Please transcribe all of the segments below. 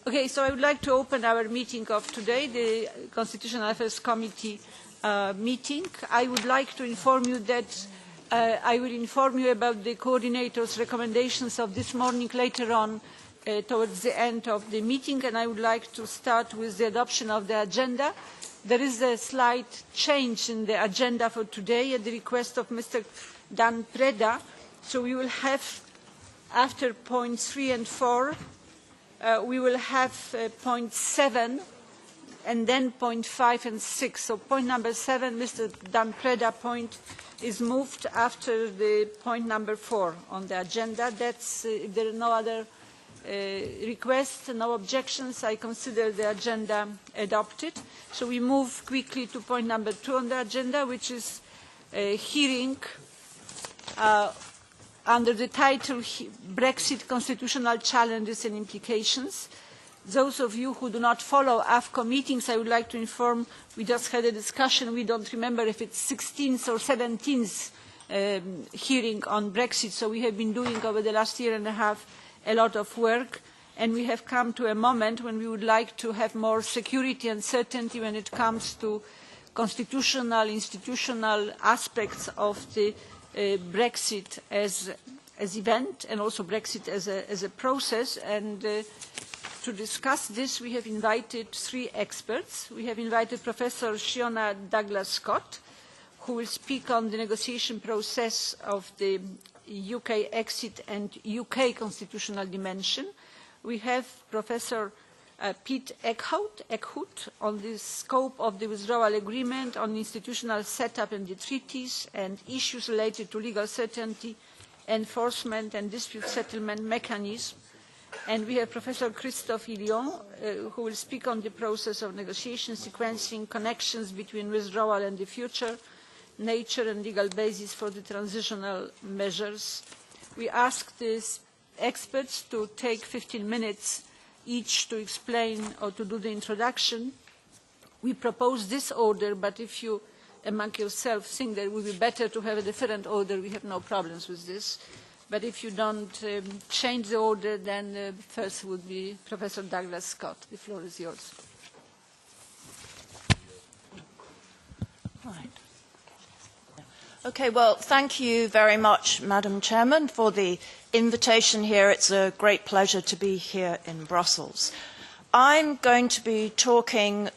Okay, so I would like to open our meeting of today, the Constitutional Affairs Committee meeting. I would like to inform you that I will inform you about the coordinators' recommendations of this morning later on towards the end of the meeting, and I would like to start with the adoption of the agenda. There is a slight change in the agenda for today at the request of Mr. Dan Preda, so we will have, after points 3 and 4, we will have point 7 and then point 5 and 6. So point number 7, Mr. Dan Preda point, is moved after the point number 4 on the agenda. That's, if there are no other requests, no objections, I consider the agenda adopted. So we move quickly to point number 2 on the agenda, which is a hearing under the title Brexit Constitutional Challenges and Implications. Those of you who do not follow AFCO meetings, I would like to inform, we just had a discussion, we don't remember if it's 16th or 17th hearing on Brexit, so we have been doing over the last year and a half a lot of work, and we have come to a moment when we would like to have more security and certainty when it comes to constitutional, institutional aspects of the Brexit as event, and also Brexit as a process. And to discuss this, we have invited 3 experts. We have invited Professor Shiona Douglas-Scott, who will speak on the negotiation process of the UK exit and UK constitutional dimension. We have Professor Pete Eckhout on the scope of the withdrawal agreement, on institutional setup and the treaties, and issues related to legal certainty, enforcement and dispute settlement mechanism. And we have Professor Christophe Illion, who will speak on the process of negotiation, sequencing, connections between withdrawal and the future, nature and legal basis for the transitional measures. We ask these experts to take 15 minutes each to explain or to do the introduction. We propose this order, but if you among yourself think that it would be better to have a different order, we have no problems with this. But if you don't change the order, then first would be Professor Douglas Scott. The floor is yours. Right. Okay, well, thank you very much, Madam Chairman, for the invitation here. It's a great pleasure to be here in Brussels. I'm going to be talking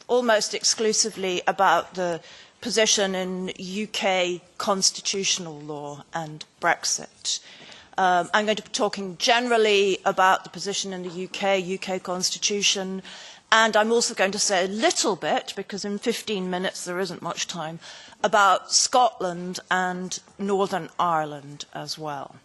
almost exclusively about the position in UK constitutional law and Brexit. I'm going to be talking generally about the position in the UK constitution, and I'm also going to say a little bit, because in 15 minutes there isn't much time, about Scotland and Northern Ireland as well.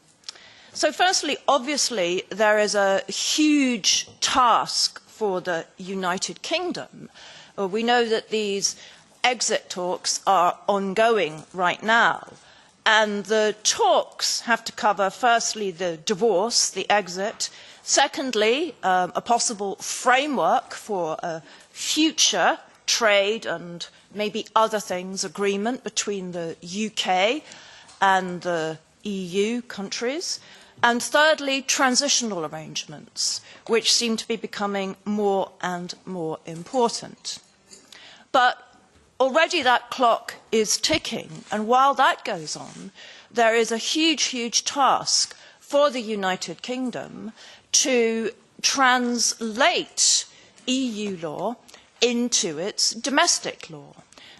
So firstly, obviously, there is a huge task for the United Kingdom. We know that these exit talks are ongoing right now, and the talks have to cover, firstly, the divorce, the exit, secondly, a possible framework for a future trade and maybe other things agreement between the UK and the EU countries, and thirdly, transitional arrangements, which seem to be becoming more and more important. But already that clock is ticking, and while that goes on, there is a huge task for the United Kingdom to translate EU law into its domestic law,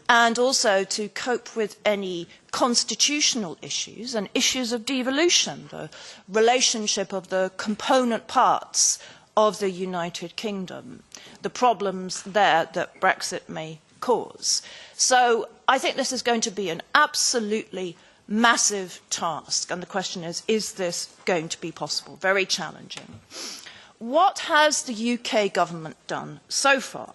and also to cope with any constitutional issues and issues of devolution, the relationship of the component parts of the United Kingdom, the problems there that Brexit may cause. So I think this is going to be an absolutely massive task, and the question is this going to be possible? Very challenging. What has the UK government done so far?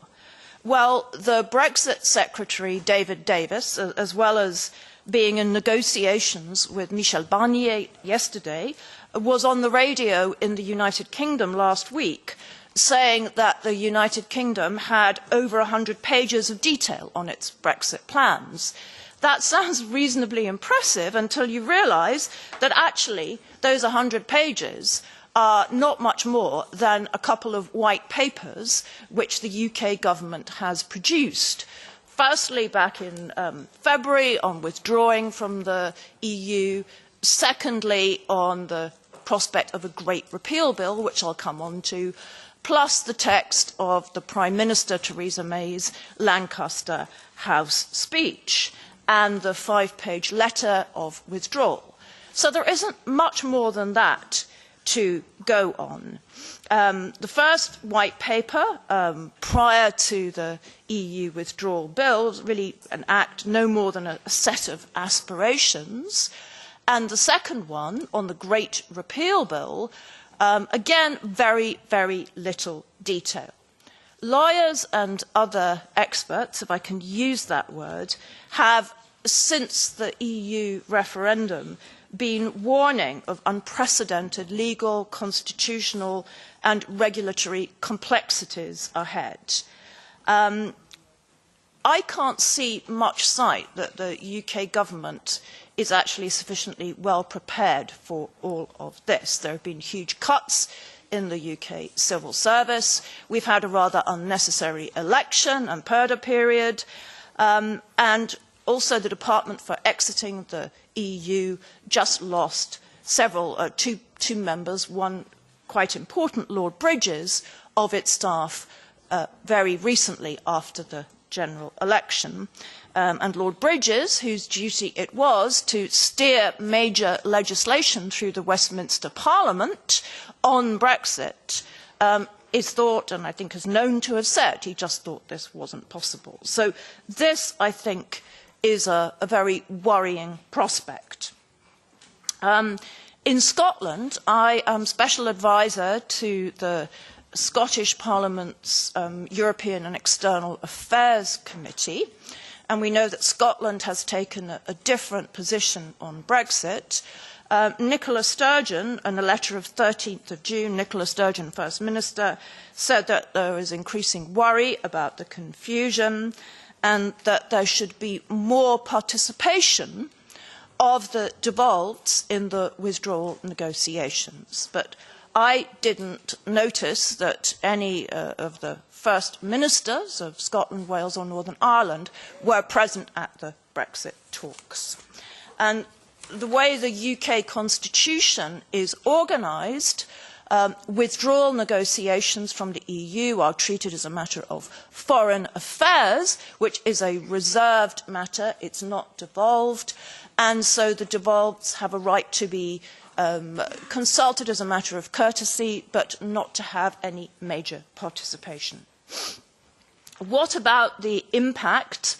Well, the Brexit Secretary, David Davis, as well as being in negotiations with Michel Barnier yesterday, was on the radio in the United Kingdom last week saying that the United Kingdom had over 100 pages of detail on its Brexit plans. That sounds reasonably impressive until you realise that actually those 100 pages are not much more than a couple of white papers which the UK government has produced. Firstly, back in February on withdrawing from the EU. Secondly, on the prospect of a Great Repeal Bill, which I'll come on to, plus the text of the Prime Minister Theresa May's Lancaster House speech and the 5-page letter of withdrawal. So there isn't much more than that to go on. The first white paper prior to the EU withdrawal bill was really an act no more than a set of aspirations. And the second one, on the Great Repeal Bill, again, very, very little detail. Lawyers and other experts, if I can use that word, have, since the EU referendum, been warning of unprecedented legal, constitutional and regulatory complexities ahead. I can't see much sight that the UK government is actually sufficiently well prepared for all of this. There have been huge cuts in the UK civil service. We've had a rather unnecessary election and purdah period. And also the Department for Exiting the EU just lost two members, one quite important, Lord Bridges, of its staff very recently after the general election. And Lord Bridges, whose duty it was to steer major legislation through the Westminster Parliament on Brexit, is thought, and I think is known to have said, he just thought this wasn't possible. So this, I think, is a very worrying prospect. In Scotland, I am Special Advisor to the Scottish Parliament's European and External Affairs Committee, and we know that Scotland has taken a different position on Brexit. Nicola Sturgeon, in a letter of 13th of June, Nicola Sturgeon, First Minister, said that there is increasing worry about the confusion and that there should be more participation of the devolveds in the withdrawal negotiations. But I didn't notice that any of the First Ministers of Scotland, Wales or Northern Ireland were present at the Brexit talks. And the way the UK constitution is organised, withdrawal negotiations from the EU are treated as a matter of foreign affairs, which is a reserved matter. It's not devolved. And so the devolveds have a right to be consulted as a matter of courtesy, but not to have any major participation. What about the impact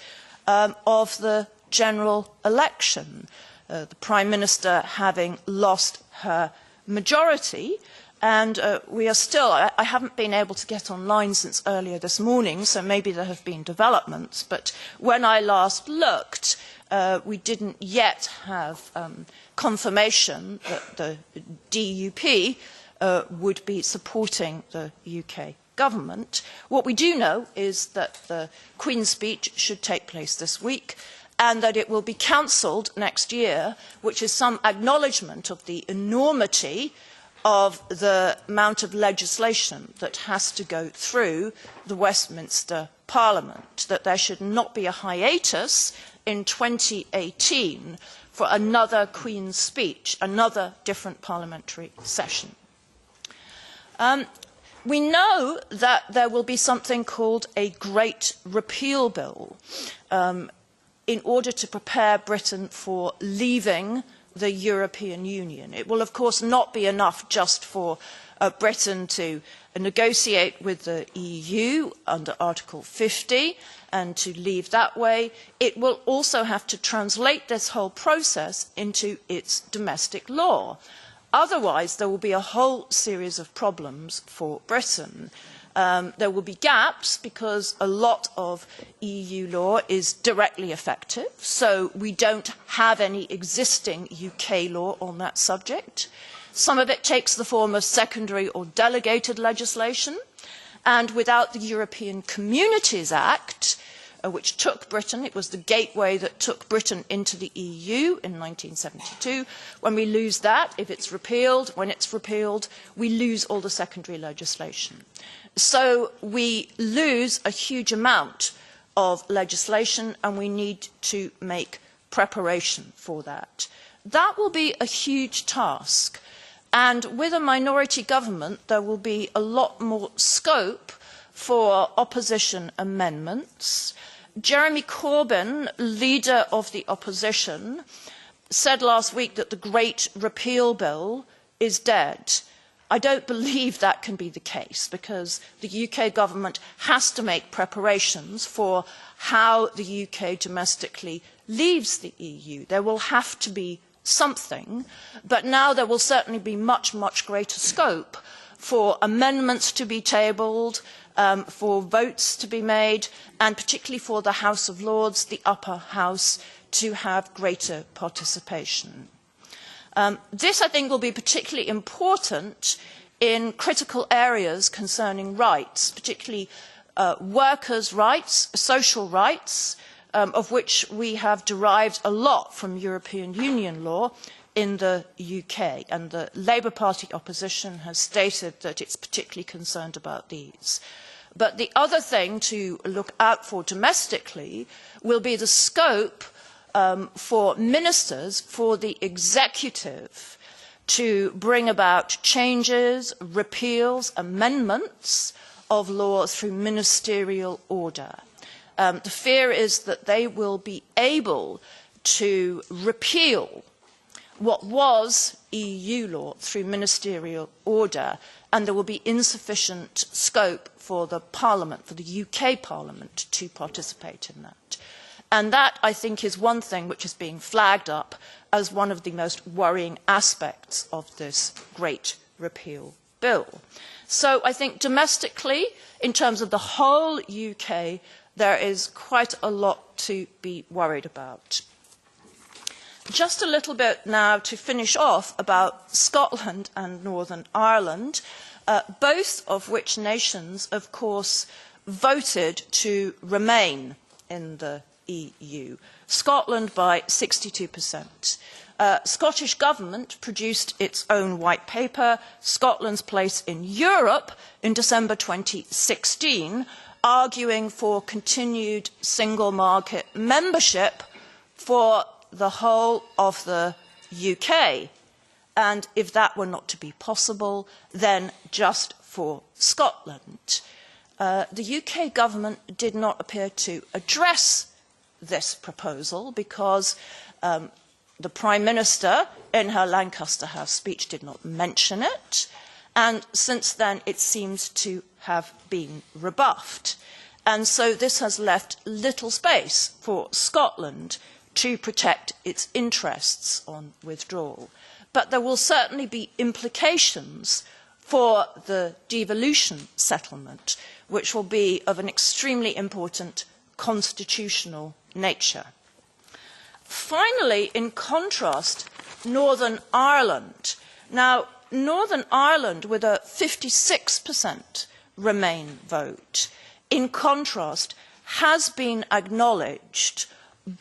of the general election? The Prime Minister having lost her majority, and we are still, I haven't been able to get online since earlier this morning, so maybe there have been developments, but when I last looked, we didn't yet have confirmation that the DUP would be supporting the UK government. What we do know is that the Queen's speech should take place this week and that it will be cancelled next year, which is some acknowledgement of the enormity of the amount of legislation that has to go through the Westminster Parliament, that there should not be a hiatus in 2018 for another Queen's speech, another different parliamentary session. We know that there will be something called a Great Repeal Bill in order to prepare Britain for leaving the European Union. It will, of course, not be enough just for Britain to negotiate with the EU under Article 50 and to leave that way. It will also have to translate this whole process into its domestic law. Otherwise, there will be a whole series of problems for Britain. There will be gaps because a lot of EU law is directly effective, so we don't have any existing UK law on that subject. Some of it takes the form of secondary or delegated legislation, and without the European Communities Act, which took Britain, it was the gateway that took Britain into the EU in 1972. When we lose that, if it's repealed, when it's repealed, we lose all the secondary legislation. So we lose a huge amount of legislation, and we need to make preparation for that. That will be a huge task, and with a minority government there will be a lot more scope for opposition amendments. Jeremy Corbyn, leader of the opposition, said last week that the Great Repeal Bill is dead. I don't believe that can be the case, because the UK government has to make preparations for how the UK domestically leaves the EU. There will have to be something, but now there will certainly be much, much greater scope for amendments to be tabled, for votes to be made, and particularly for the House of Lords, the upper house, to have greater participation. This, I think, will be particularly important in critical areas concerning rights, particularly workers' rights, social rights, of which we have derived a lot from European Union law in the UK, and the Labour Party opposition has stated that it's particularly concerned about these. But the other thing to look out for domestically will be the scope for ministers, for the executive, to bring about changes, repeals, amendments of law through ministerial order. The fear is that they will be able to repeal what was EU law through ministerial order, and there will be insufficient scope for the Parliament, for the UK Parliament, to participate in that. And that, I think, is one thing which is being flagged up as one of the most worrying aspects of this Great Repeal Bill. So I think domestically, in terms of the whole UK, there is quite a lot to be worried about. Just a little bit now to finish off about Scotland and Northern Ireland, both of which nations, of course, voted to remain in the EU. Scotland by 62%. Scottish Government produced its own white paper, Scotland's Place in Europe, in December 2016, arguing for continued single market membership for the whole of the UK. And if that were not to be possible, then just for Scotland. The UK government did not appear to address this proposal because the Prime Minister, in her Lancaster House speech, did not mention it, and since then it seems to have been rebuffed. And so this has left little space for Scotland to protect its interests on withdrawal. But there will certainly be implications for the devolution settlement, which will be of an extremely important constitutional nature. Finally, in contrast, Northern Ireland. Now, Northern Ireland, with a 56% Remain vote, in contrast, has been acknowledged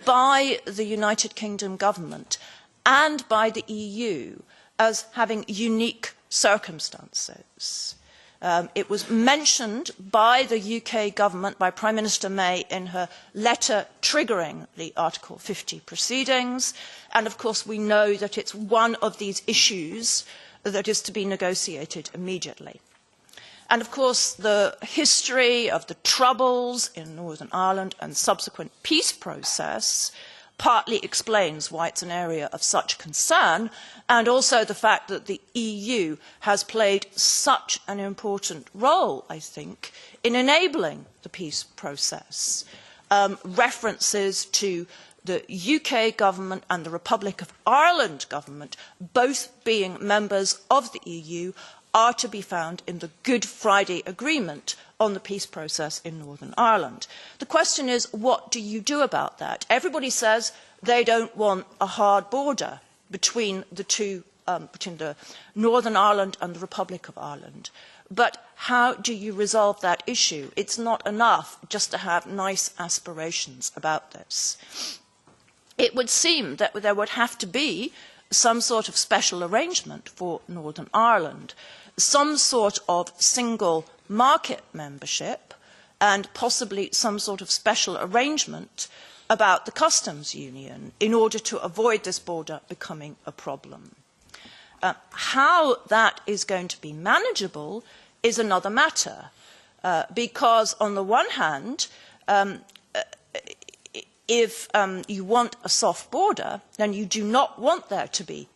by the United Kingdom government and by the EU as having unique circumstances. It was mentioned by the UK government, by Prime Minister May, in her letter triggering the Article 50 proceedings, and of course we know that it's one of these issues that is to be negotiated immediately. And of course the history of the Troubles in Northern Ireland and subsequent peace process partly explains why it's an area of such concern, and also the fact that the EU has played such an important role, I think, in enabling the peace process. References to the UK government and the Republic of Ireland government, both being members of the EU, are to be found in the Good Friday Agreement on the peace process in Northern Ireland. The question is, what do you do about that? Everybody says they don't want a hard border between the two, between the Northern Ireland and the Republic of Ireland. But how do you resolve that issue? It's not enough just to have nice aspirations about this. It would seem that there would have to be some sort of special arrangement for Northern Ireland, some sort of single market membership, and possibly some sort of special arrangement about the customs union in order to avoid this border becoming a problem. How that is going to be manageable is another matter, because on the one hand, if you want a soft border, then you do not want there to be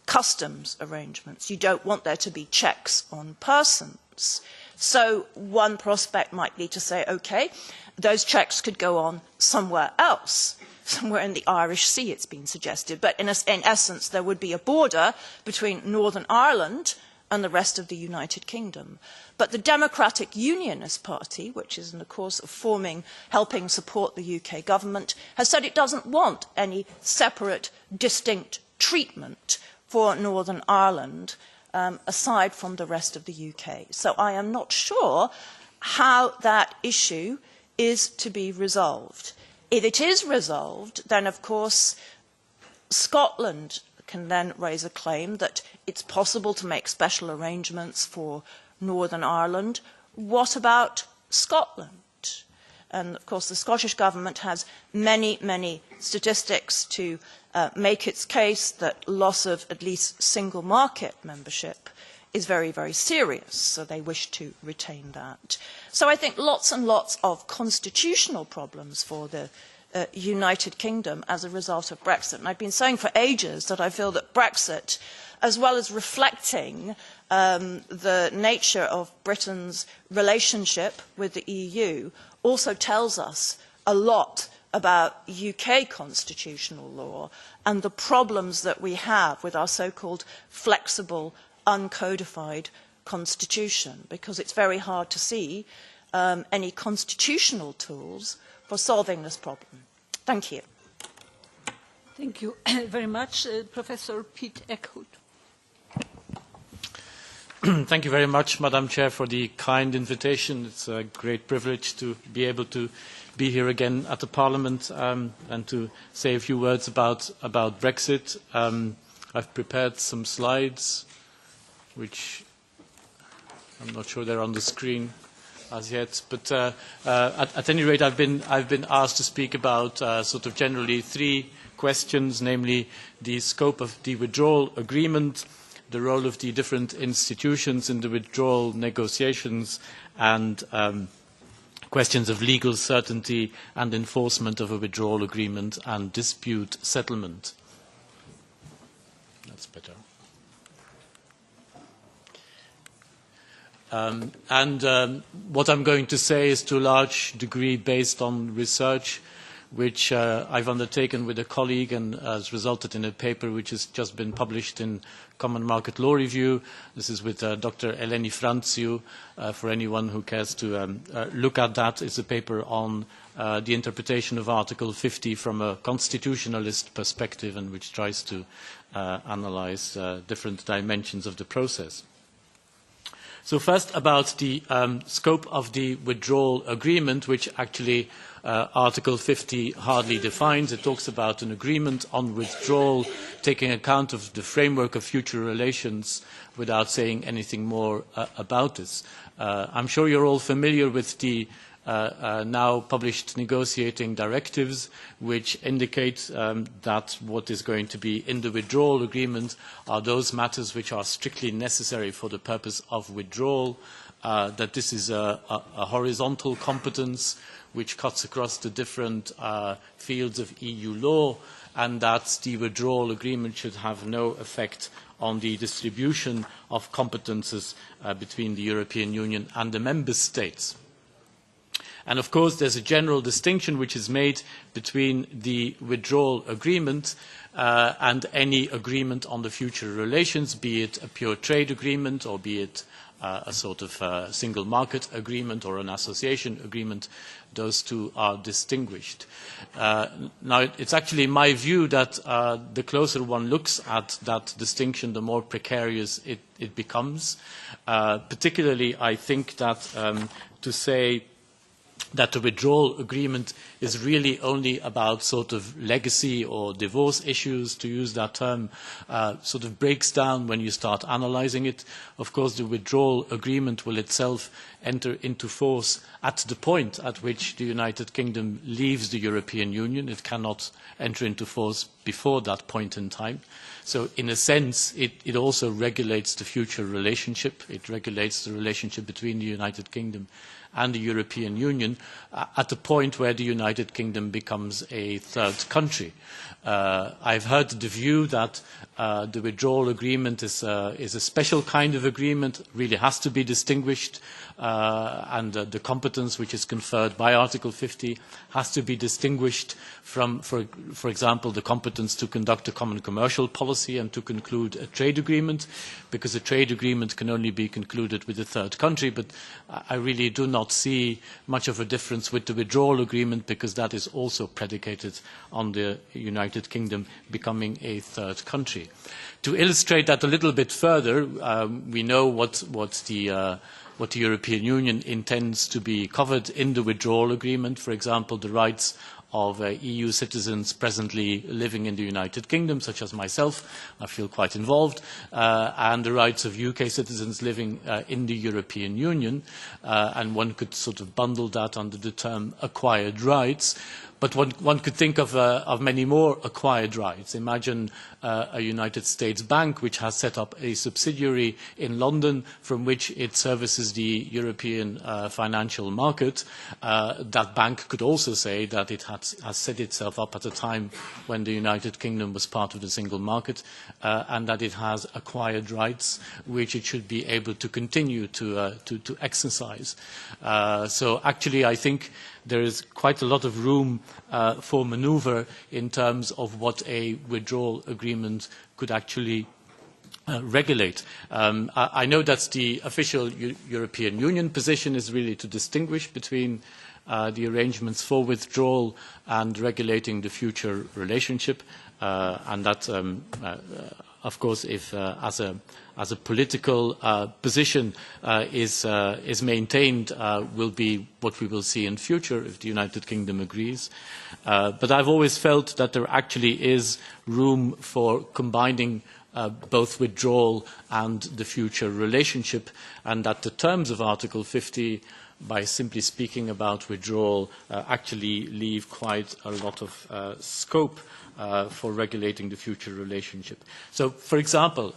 customs arrangements. You don't want there to be checks on persons. So one prospect might be to say, okay, those checks could go on somewhere else, somewhere in the Irish Sea, it's been suggested. But in essence, there would be a border between Northern Ireland and the rest of the United Kingdom. But the Democratic Unionist Party, which is in the course of forming, helping support the UK government, has said it doesn't want any separate, distinct treatment for Northern Ireland aside from the rest of the UK. So I am not sure how that issue is to be resolved. If it is resolved, then of course Scotland can then raise a claim that it's possible to make special arrangements for Northern Ireland. What about Scotland? And of course the Scottish Government has many, many statistics to make its case that loss of at least single market membership is very, very serious, so they wish to retain that. So I think lots and lots of constitutional problems for the United Kingdom as a result of Brexit. And I've been saying for ages that I feel that Brexit, as well as reflecting the nature of Britain's relationship with the EU, also tells us a lot about UK constitutional law and the problems that we have with our so-called flexible, uncodified constitution, because it's very hard to see any constitutional tools for solving this problem. Thank you. Thank you very much. Professor Pete Eckhout. Thank you very much, Madam Chair, for the kind invitation. It's a great privilege to be able to be here again at the Parliament and to say a few words about Brexit. I've prepared some slides, which I'm not sure they're on the screen as yet, but at any rate, I've been asked to speak about sort of generally three questions, namely the scope of the withdrawal agreement, the role of the different institutions in the withdrawal negotiations, and questions of legal certainty and enforcement of a withdrawal agreement and dispute settlement. That's better. What I'm going to say is to a large degree based on research which I've undertaken with a colleague and has resulted in a paper which has just been published in Common Market Law Review. This is with Dr. Eleni Franțiu. For anyone who cares to look at that, it's a paper on the interpretation of Article 50 from a constitutionalist perspective, and which tries to analyze different dimensions of the process. So first about the scope of the withdrawal agreement, which actually Article 50 hardly defines. It talks about an agreement on withdrawal, taking account of the framework of future relations without saying anything more about this. I'm sure you're all familiar with the now published negotiating directives, which indicate that what is going to be in the withdrawal agreement are those matters which are strictly necessary for the purpose of withdrawal, that this is a horizontal competence which cuts across the different fields of EU law, and that the withdrawal agreement should have no effect on the distribution of competences between the European Union and the Member States. And of course, there's a general distinction which is made between the withdrawal agreement and any agreement on the future relations, be it a pure trade agreement or be it a sort of single market agreement or an association agreement. Those two are distinguished. Now, it's actually my view that the closer one looks at that distinction, the more precarious it becomes. Particularly, I think that to say that the withdrawal agreement is really only about sort of legacy or divorce issues, to use that term, sort of breaks down when you start analysing it. Of course, the withdrawal agreement will itself enter into force at the point at which the United Kingdom leaves the European Union. It cannot enter into force before that point in time. So in a sense, it also regulates the future relationship. It regulates the relationship between the United Kingdom and the European Union at the point where the United Kingdom becomes a third country. I've heard the view that the withdrawal agreement is a special kind of agreement, really has to be distinguished, and the competence which is conferred by Article 50 has to be distinguished from, for example, the competence to conduct a common commercial policy and to conclude a trade agreement, because a trade agreement can only be concluded with a third country. But I really do not see much of a difference with the withdrawal agreement, because that is also predicated on the United Kingdom becoming a third country. To illustrate that a little bit further, we know what the European Union intends to be covered in the withdrawal agreement. For example, the rights of EU citizens presently living in the United Kingdom, such as myself, I feel quite involved, and the rights of UK citizens living in the European Union. And one could sort of bundle that under the term acquired rights. But one could think of many more acquired rights. Imagine a United States bank which has set up a subsidiary in London from which it services the European financial market. That bank could also say that it has set itself up at a time when the United Kingdom was part of the single market, and that it has acquired rights which it should be able to continue to exercise. So actually, I think there is quite a lot of room for manoeuvre in terms of what a withdrawal agreement could actually regulate. I know that the official European Union position is really to distinguish between the arrangements for withdrawal and regulating the future relationship, and that, of course, if as a political position is maintained, will be what we will see in future if the United Kingdom agrees. But I've always felt that there actually is room for combining both withdrawal and the future relationship, and that the terms of Article 50, by simply speaking about withdrawal, actually leave quite a lot of scope for regulating the future relationship. So, for example,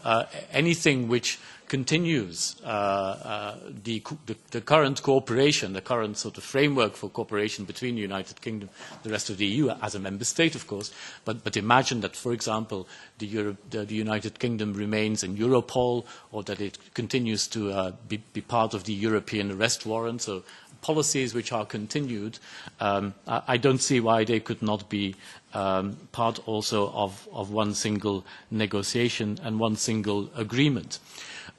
anything which continues the current cooperation, the current sort of framework for cooperation between the United Kingdom and the rest of the EU, as a member state, of course, but imagine that, for example, the United Kingdom remains in Europol, or that it continues to be part of the European arrest warrant, so policies which are continued, I don't see why they could not be part also of one single negotiation and one single agreement.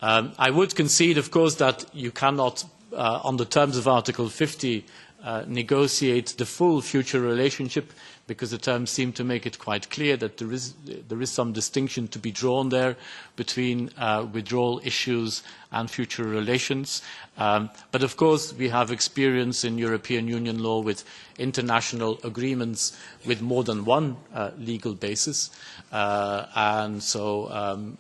I would concede, of course, that you cannot, on the terms of Article 50, negotiate the full future relationship, because the terms seem to make it quite clear that there is some distinction to be drawn there between withdrawal issues and future relations. But of course, we have experience in European Union law with international agreements with more than one legal basis. And so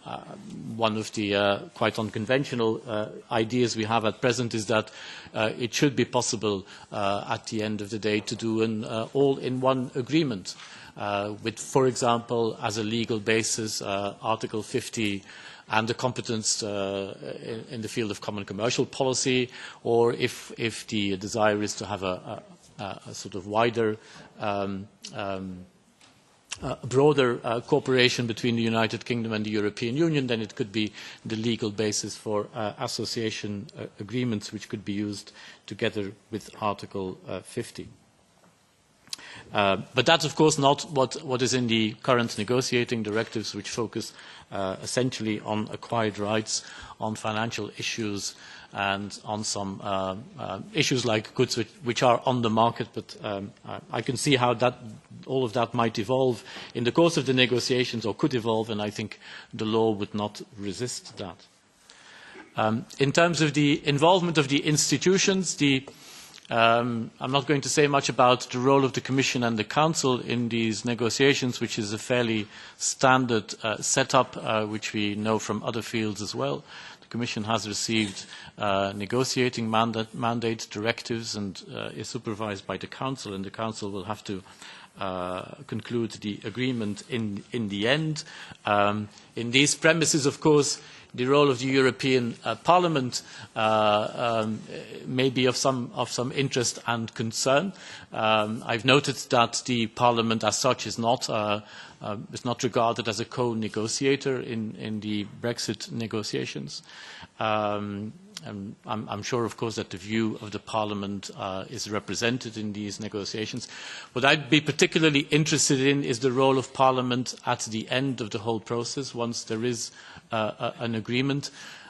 one of the quite unconventional ideas we have at present is that it should be possible at the end of the day to do an all-in-one agreement with, for example, as a legal basis, Article 50 and the competence in the field of common commercial policy, or if the desire is to have a sort of wider, broader cooperation between the United Kingdom and the European Union, then it could be the legal basis for association agreements, which could be used together with Article 50. But that's, of course, not what is in the current negotiating directives, which focus essentially on acquired rights, on financial issues, and on some issues like goods which are on the market. But I can see how all of that might evolve in the course of the negotiations, or could evolve, and I think the law would not resist that. In terms of the involvement of the institutions, I'm not going to say much about the role of the Commission and the Council in these negotiations, which is a fairly standard setup, which we know from other fields as well. The Commission has received negotiating mandate directives and is supervised by the Council, and the Council will have to conclude the agreement in the end. In these premises, of course, the role of the European Parliament may be of some interest and concern. I've noted that the Parliament as such is not regarded as a co-negotiator in the Brexit negotiations. I'm sure, of course, that the view of the Parliament is represented in these negotiations. What I'd be particularly interested in is the role of Parliament at the end of the whole process, once there is an agreement.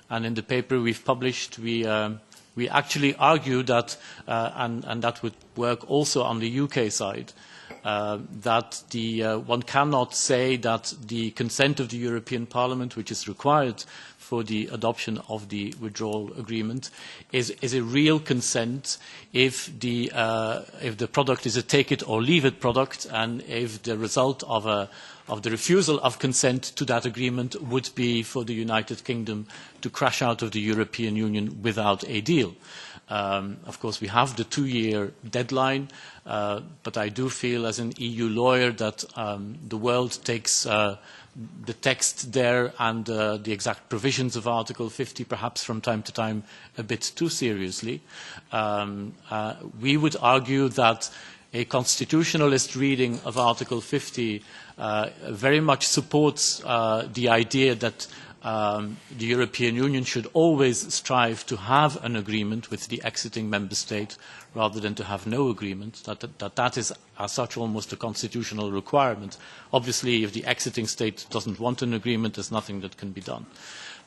And in the paper we've published, we actually argue that, and that would work also on the UK side, that one cannot say that the consent of the European Parliament, which is required for the adoption of the withdrawal agreement, is a real consent if the product is a take it or leave it product, and if the result of the refusal of consent to that agreement would be for the United Kingdom to crash out of the European Union without a deal. Of course, we have the 2-year deadline, but I do feel as an EU lawyer that the world takes the text there and the exact provisions of Article 50 perhaps from time to time a bit too seriously. We would argue that a constitutionalist reading of Article 50 very much supports the idea that the European Union should always strive to have an agreement with the exiting member state rather than to have no agreement, that is as such almost a constitutional requirement. Obviously, if the exiting state doesn't want an agreement, there's nothing that can be done.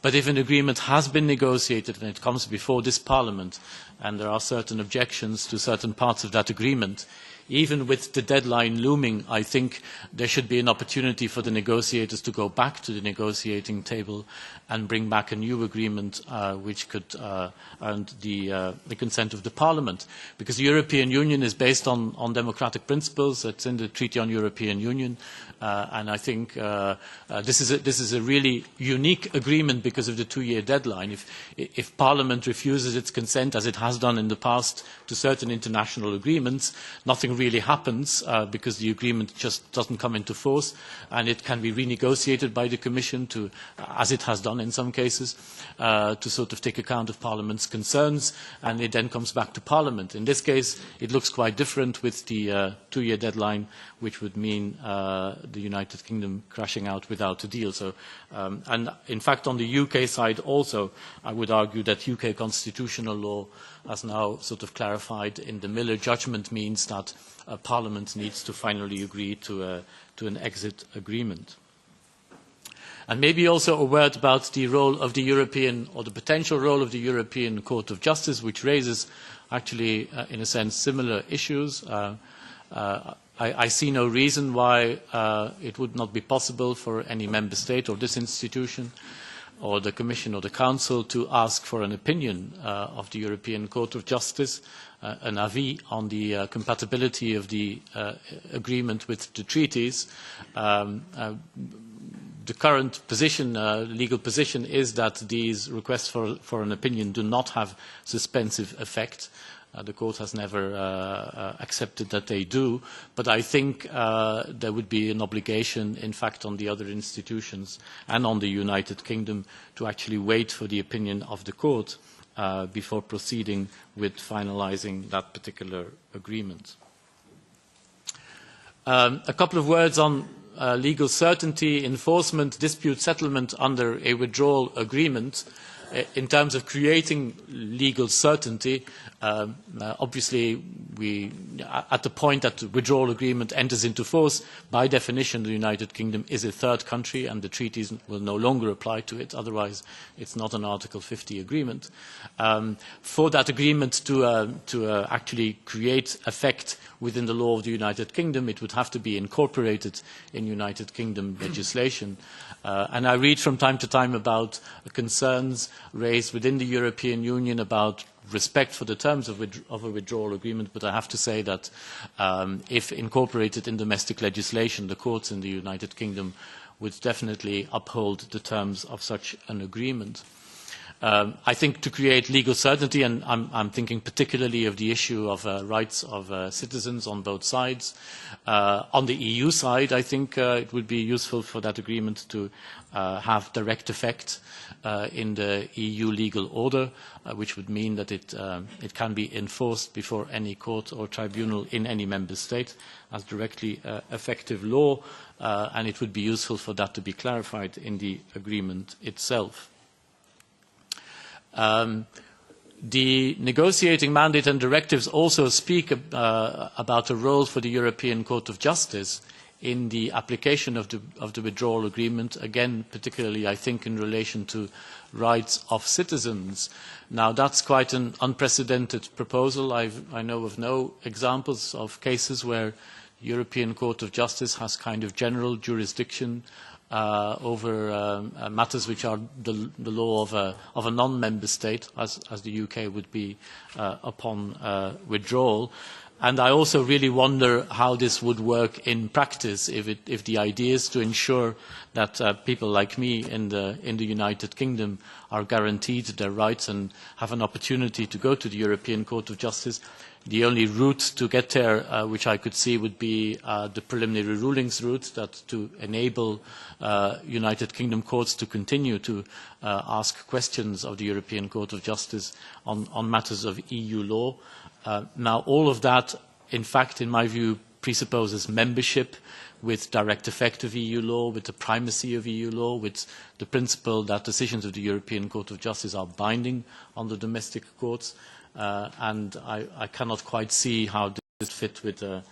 But if an agreement has been negotiated and it comes before this Parliament, and there are certain objections to certain parts of that agreement, even with the deadline looming, I think there should be an opportunity for the negotiators to go back to the negotiating table and bring back a new agreement which could earn the consent of the Parliament. Because the European Union is based on democratic principles. It's in the Treaty on European Union. And I think this is a really unique agreement because of the 2-year deadline. If Parliament refuses its consent, as it has done in the past, to certain international agreements, nothing really happens because the agreement just doesn't come into force, and it can be renegotiated by the Commission to, as it has done in some cases, to sort of take account of Parliament's concerns, and it then comes back to Parliament. In this case, it looks quite different with the 2-year deadline, which would mean the United Kingdom crashing out without a deal. So, and in fact, on the UK side also, I would argue that UK constitutional law has now sort of clarified in the Miller judgment means that Parliament needs to finally agree to an exit agreement. And maybe also a word about the role of the European, or the potential role of the European Court of Justice, which raises actually, in a sense, similar issues. I see no reason why it would not be possible for any member state or this institution or the Commission or the Council to ask for an opinion of the European Court of Justice, an avis on the compatibility of the agreement with the treaties. The current position, legal position, is that these requests for an opinion do not have suspensive effect. The Court has never accepted that they do, but I think there would be an obligation, in fact, on the other institutions and on the United Kingdom to actually wait for the opinion of the Court before proceeding with finalising that particular agreement. A couple of words on legal certainty, enforcement, dispute settlement under a withdrawal agreement. In terms of creating legal certainty, obviously at the point that the withdrawal agreement enters into force, by definition the United Kingdom is a third country and the treaties will no longer apply to it, otherwise it's not an Article 50 agreement. For that agreement to actually create effect within the law of the United Kingdom, it would have to be incorporated in United Kingdom legislation. And I read from time to time about concerns raised within the European Union about respect for the terms of a withdrawal agreement, but I have to say that if incorporated in domestic legislation, the courts in the United Kingdom would definitely uphold the terms of such an agreement. I think to create legal certainty, and I'm thinking particularly of the issue of rights of citizens on both sides. On the EU side, I think it would be useful for that agreement to have direct effect in the EU legal order, which would mean that it can be enforced before any court or tribunal in any member state as directly effective law, and it would be useful for that to be clarified in the agreement itself. The negotiating mandate and directives also speak about a role for the European Court of Justice in the application of the withdrawal agreement, again, particularly, I think, in relation to rights of citizens. Now, that's quite an unprecedented proposal. I know of no examples of cases where the European Court of Justice has kind of general jurisdiction over matters which are the law of a non-member state, as the UK would be upon withdrawal. And I also really wonder how this would work in practice if the idea is to ensure that people like me in the United Kingdom are guaranteed their rights and have an opportunity to go to the European Court of Justice. The only route to get there, which I could see, would be the preliminary rulings route, that to enable United Kingdom courts to continue to ask questions of the European Court of Justice on matters of EU law. Now, all of that, in fact, in my view, presupposes membership with direct effect of EU law, with the primacy of EU law, with the principle that decisions of the European Court of Justice are binding on the domestic courts. And I cannot quite see how this would fit with the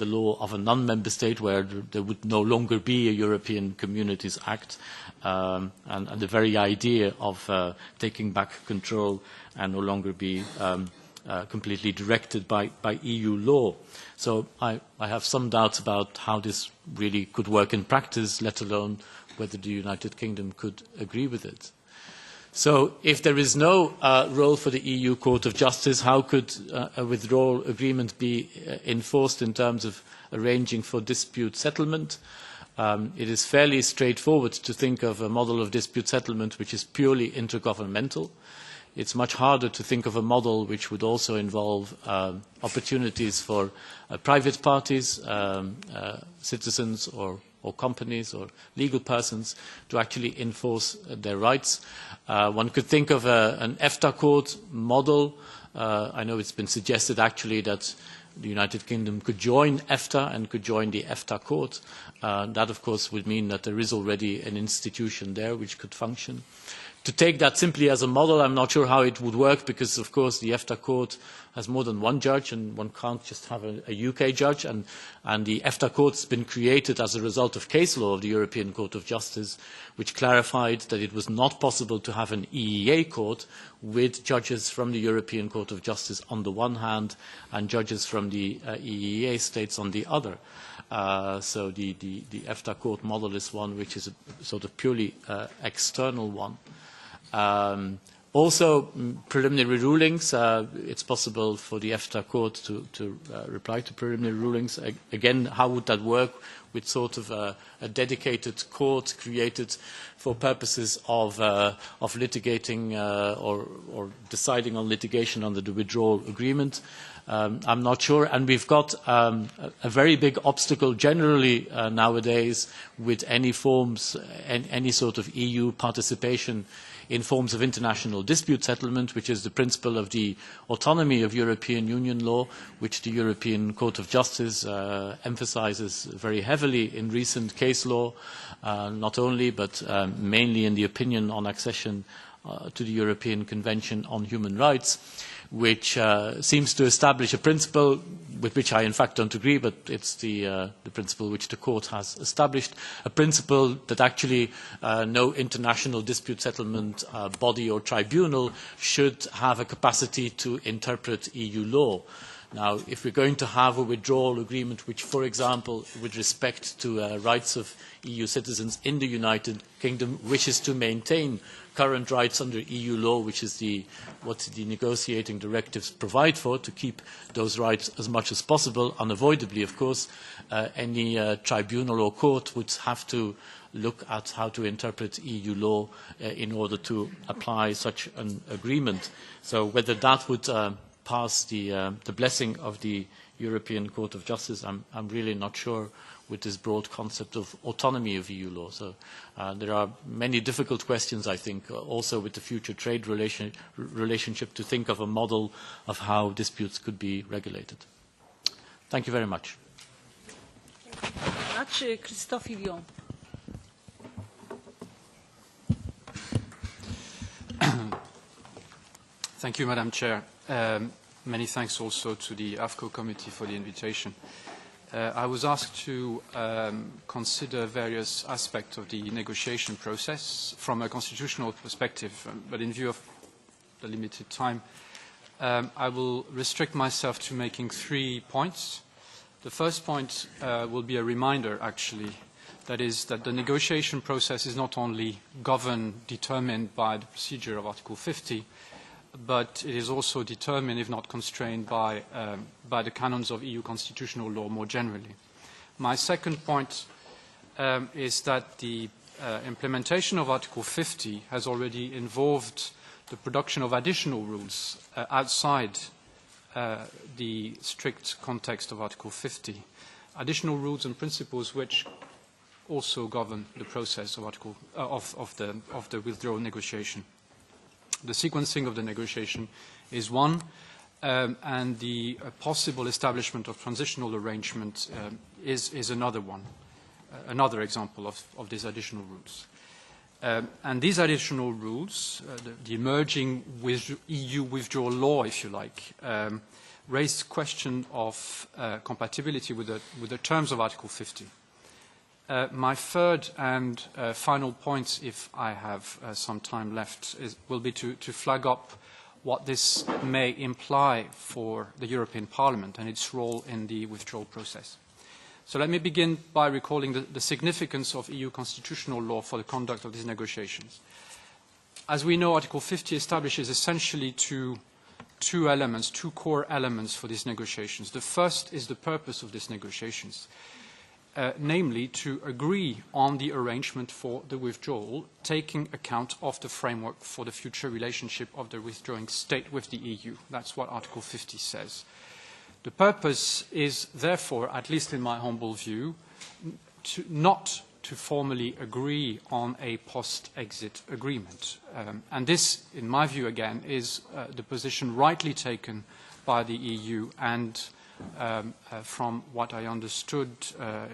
law of a non-member state where there would no longer be a European Communities Act, and the very idea of taking back control and no longer be completely directed by EU law. So I have some doubts about how this really could work in practice, let alone whether the United Kingdom could agree with it. So if there is no role for the EU Court of Justice, how could a withdrawal agreement be enforced in terms of arranging for dispute settlement? It is fairly straightforward to think of a model of dispute settlement which is purely intergovernmental. It's much harder to think of a model which would also involve opportunities for private parties, citizens or companies or legal persons to actually enforce their rights. One could think of an EFTA court model. I know it's been suggested actually that the United Kingdom could join EFTA and could join the EFTA court. That, of course, would mean that there is already an institution there which could function. To take that simply as a model, I'm not sure how it would work because, of course, the EFTA court has more than one judge and one can't just have a UK judge. And the EFTA court has been created as a result of case law of the European Court of Justice, which clarified that it was not possible to have an EEA court with judges from the European Court of Justice on the one hand and judges from the EEA states on the other. So the EFTA court model is one which is a sort of purely external one. Also, preliminary rulings, it's possible for the EFTA court to reply to preliminary rulings. Again, how would that work with sort of a dedicated court created for purposes of litigating or deciding on litigation under the withdrawal agreement? I'm not sure. And we've got a very big obstacle generally nowadays with any forms, any sort of EU participation in forms of international dispute settlement, which is the principle of the autonomy of European Union law, which the European Court of Justice emphasizes very heavily in recent case law, not only, but mainly in the opinion on accession to the European Convention on Human Rights. which seems to establish a principle with which I in fact don't agree, but it's the principle which the court has established, a principle that actually no international dispute settlement body or tribunal should have a capacity to interpret EU law. Now, if we're going to have a withdrawal agreement which, for example, with respect to rights of EU citizens in the United Kingdom, wishes to maintain current rights under EU law, which is what the negotiating directives provide for, to keep those rights as much as possible, unavoidably, of course, any tribunal or court would have to look at how to interpret EU law in order to apply such an agreement. So whether that would pass the blessing of the European Court of Justice, I'm really not sure with this broad concept of autonomy of EU law. So there are many difficult questions, I think, also with the future trade relationship to think of a model of how disputes could be regulated. Thank you very much. Thank you very much. Christophe Yvion. Thank you, Madam Chair. Many thanks also to the AFCO committee for the invitation. I was asked to consider various aspects of the negotiation process from a constitutional perspective, but in view of the limited time, I will restrict myself to making 3 points. The first point will be a reminder, actually, that is that the negotiation process is not only governed, determined by the procedure of Article 50, but it is also determined, if not constrained, by the canons of EU constitutional law more generally. My second point is that the implementation of Article 50 has already involved the production of additional rules outside the strict context of Article 50, additional rules and principles which also govern the process of the withdrawal negotiation. The sequencing of the negotiation is one, and the possible establishment of transitional arrangement is another one, another example of these additional rules. And these additional rules, the emerging EU withdrawal law, if you like, raise the question of compatibility with the terms of Article 50. My third and final point, if I have some time left, will be to flag up what this may imply for the European Parliament and its role in the withdrawal process. So let me begin by recalling the significance of EU constitutional law for the conduct of these negotiations. As we know, Article 50 establishes essentially two core elements for these negotiations. The first is the purpose of these negotiations. Namely to agree on the arrangement for the withdrawal, taking account of the framework for the future relationship of the withdrawing state with the EU. That's what Article 50 says. The purpose is, therefore, at least in my humble view, not to formally agree on a post-exit agreement. And this, in my view, again, is the position rightly taken by the EU and from what I understood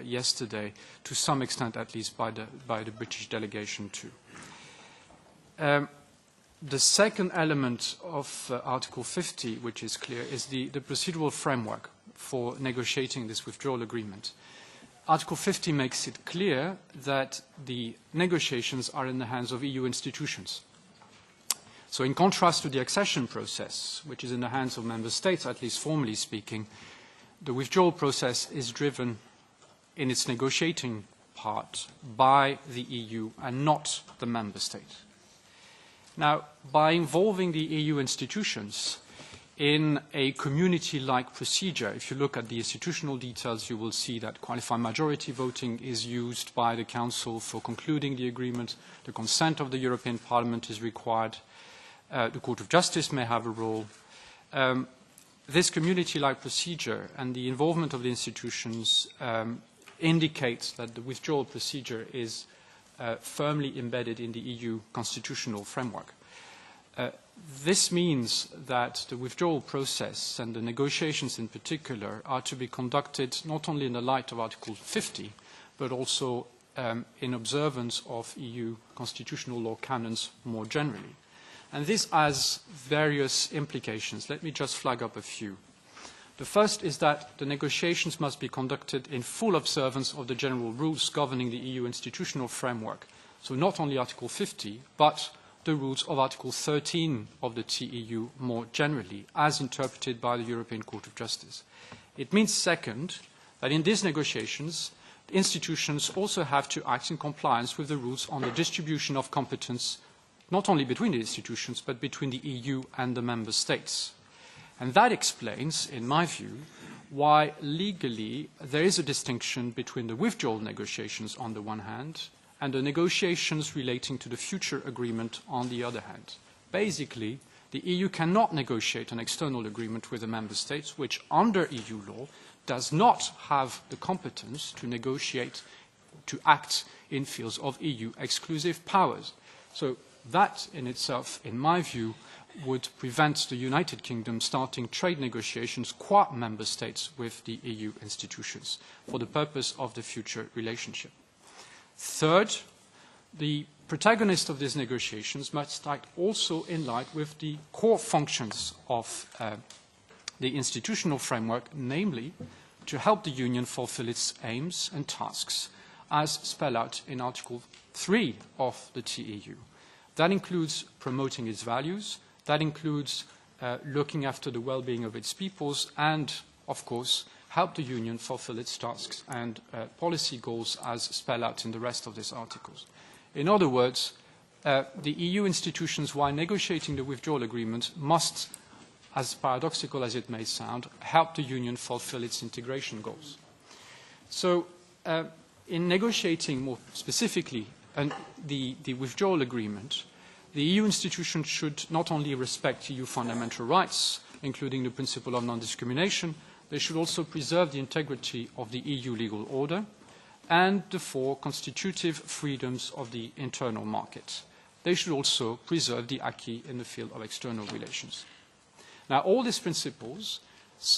yesterday, to some extent at least by the British delegation too. The second element of Article 50, which is clear, is the procedural framework for negotiating this withdrawal agreement. Article 50 makes it clear that the negotiations are in the hands of EU institutions. So in contrast to the accession process, which is in the hands of member states, at least formally speaking, the withdrawal process is driven in its negotiating part by the EU and not the member state. Now, by involving the EU institutions in a community-like procedure, if you look at the institutional details, you will see that qualified majority voting is used by the Council for concluding the agreement. The consent of the European Parliament is required. The Court of Justice may have a role. This community-like procedure and the involvement of the institutions indicates that the withdrawal procedure is firmly embedded in the EU constitutional framework. This means that the withdrawal process and the negotiations in particular are to be conducted not only in the light of Article 50, but also in observance of EU constitutional law canons more generally. And this has various implications. Let me just flag up a few. The first is that the negotiations must be conducted in full observance of the general rules governing the EU institutional framework. So not only Article 50, but the rules of Article 13 of the TEU more generally, as interpreted by the European Court of Justice. It means, second, that in these negotiations, the institutions also have to act in compliance with the rules on the distribution of competence, not only between the institutions, but between the EU and the member states. And that explains, in my view, why legally there is a distinction between the withdrawal negotiations on the one hand and the negotiations relating to the future agreement on the other hand. Basically, the EU cannot negotiate an external agreement with the member states, which under EU law does not have the competence to negotiate, to act in fields of EU exclusive powers. So that in itself, in my view, would prevent the United Kingdom starting trade negotiations qua member states with the EU institutions for the purpose of the future relationship. Third, the protagonist of these negotiations must act also in line with the core functions of the institutional framework, namely to help the Union fulfill its aims and tasks as spelled out in Article 3 of the TEU. That includes promoting its values, that includes looking after the well-being of its peoples and, of course, help the Union fulfill its tasks and policy goals as spelled out in the rest of these articles. In other words, the EU institutions, while negotiating the withdrawal agreement, must, as paradoxical as it may sound, help the Union fulfill its integration goals. So in negotiating more specifically the withdrawal agreement, the EU institutions should not only respect EU fundamental rights, including the principle of non-discrimination, they should also preserve the integrity of the EU legal order and the four constitutive freedoms of the internal market. They should also preserve the acquis in the field of external relations. Now, all these principles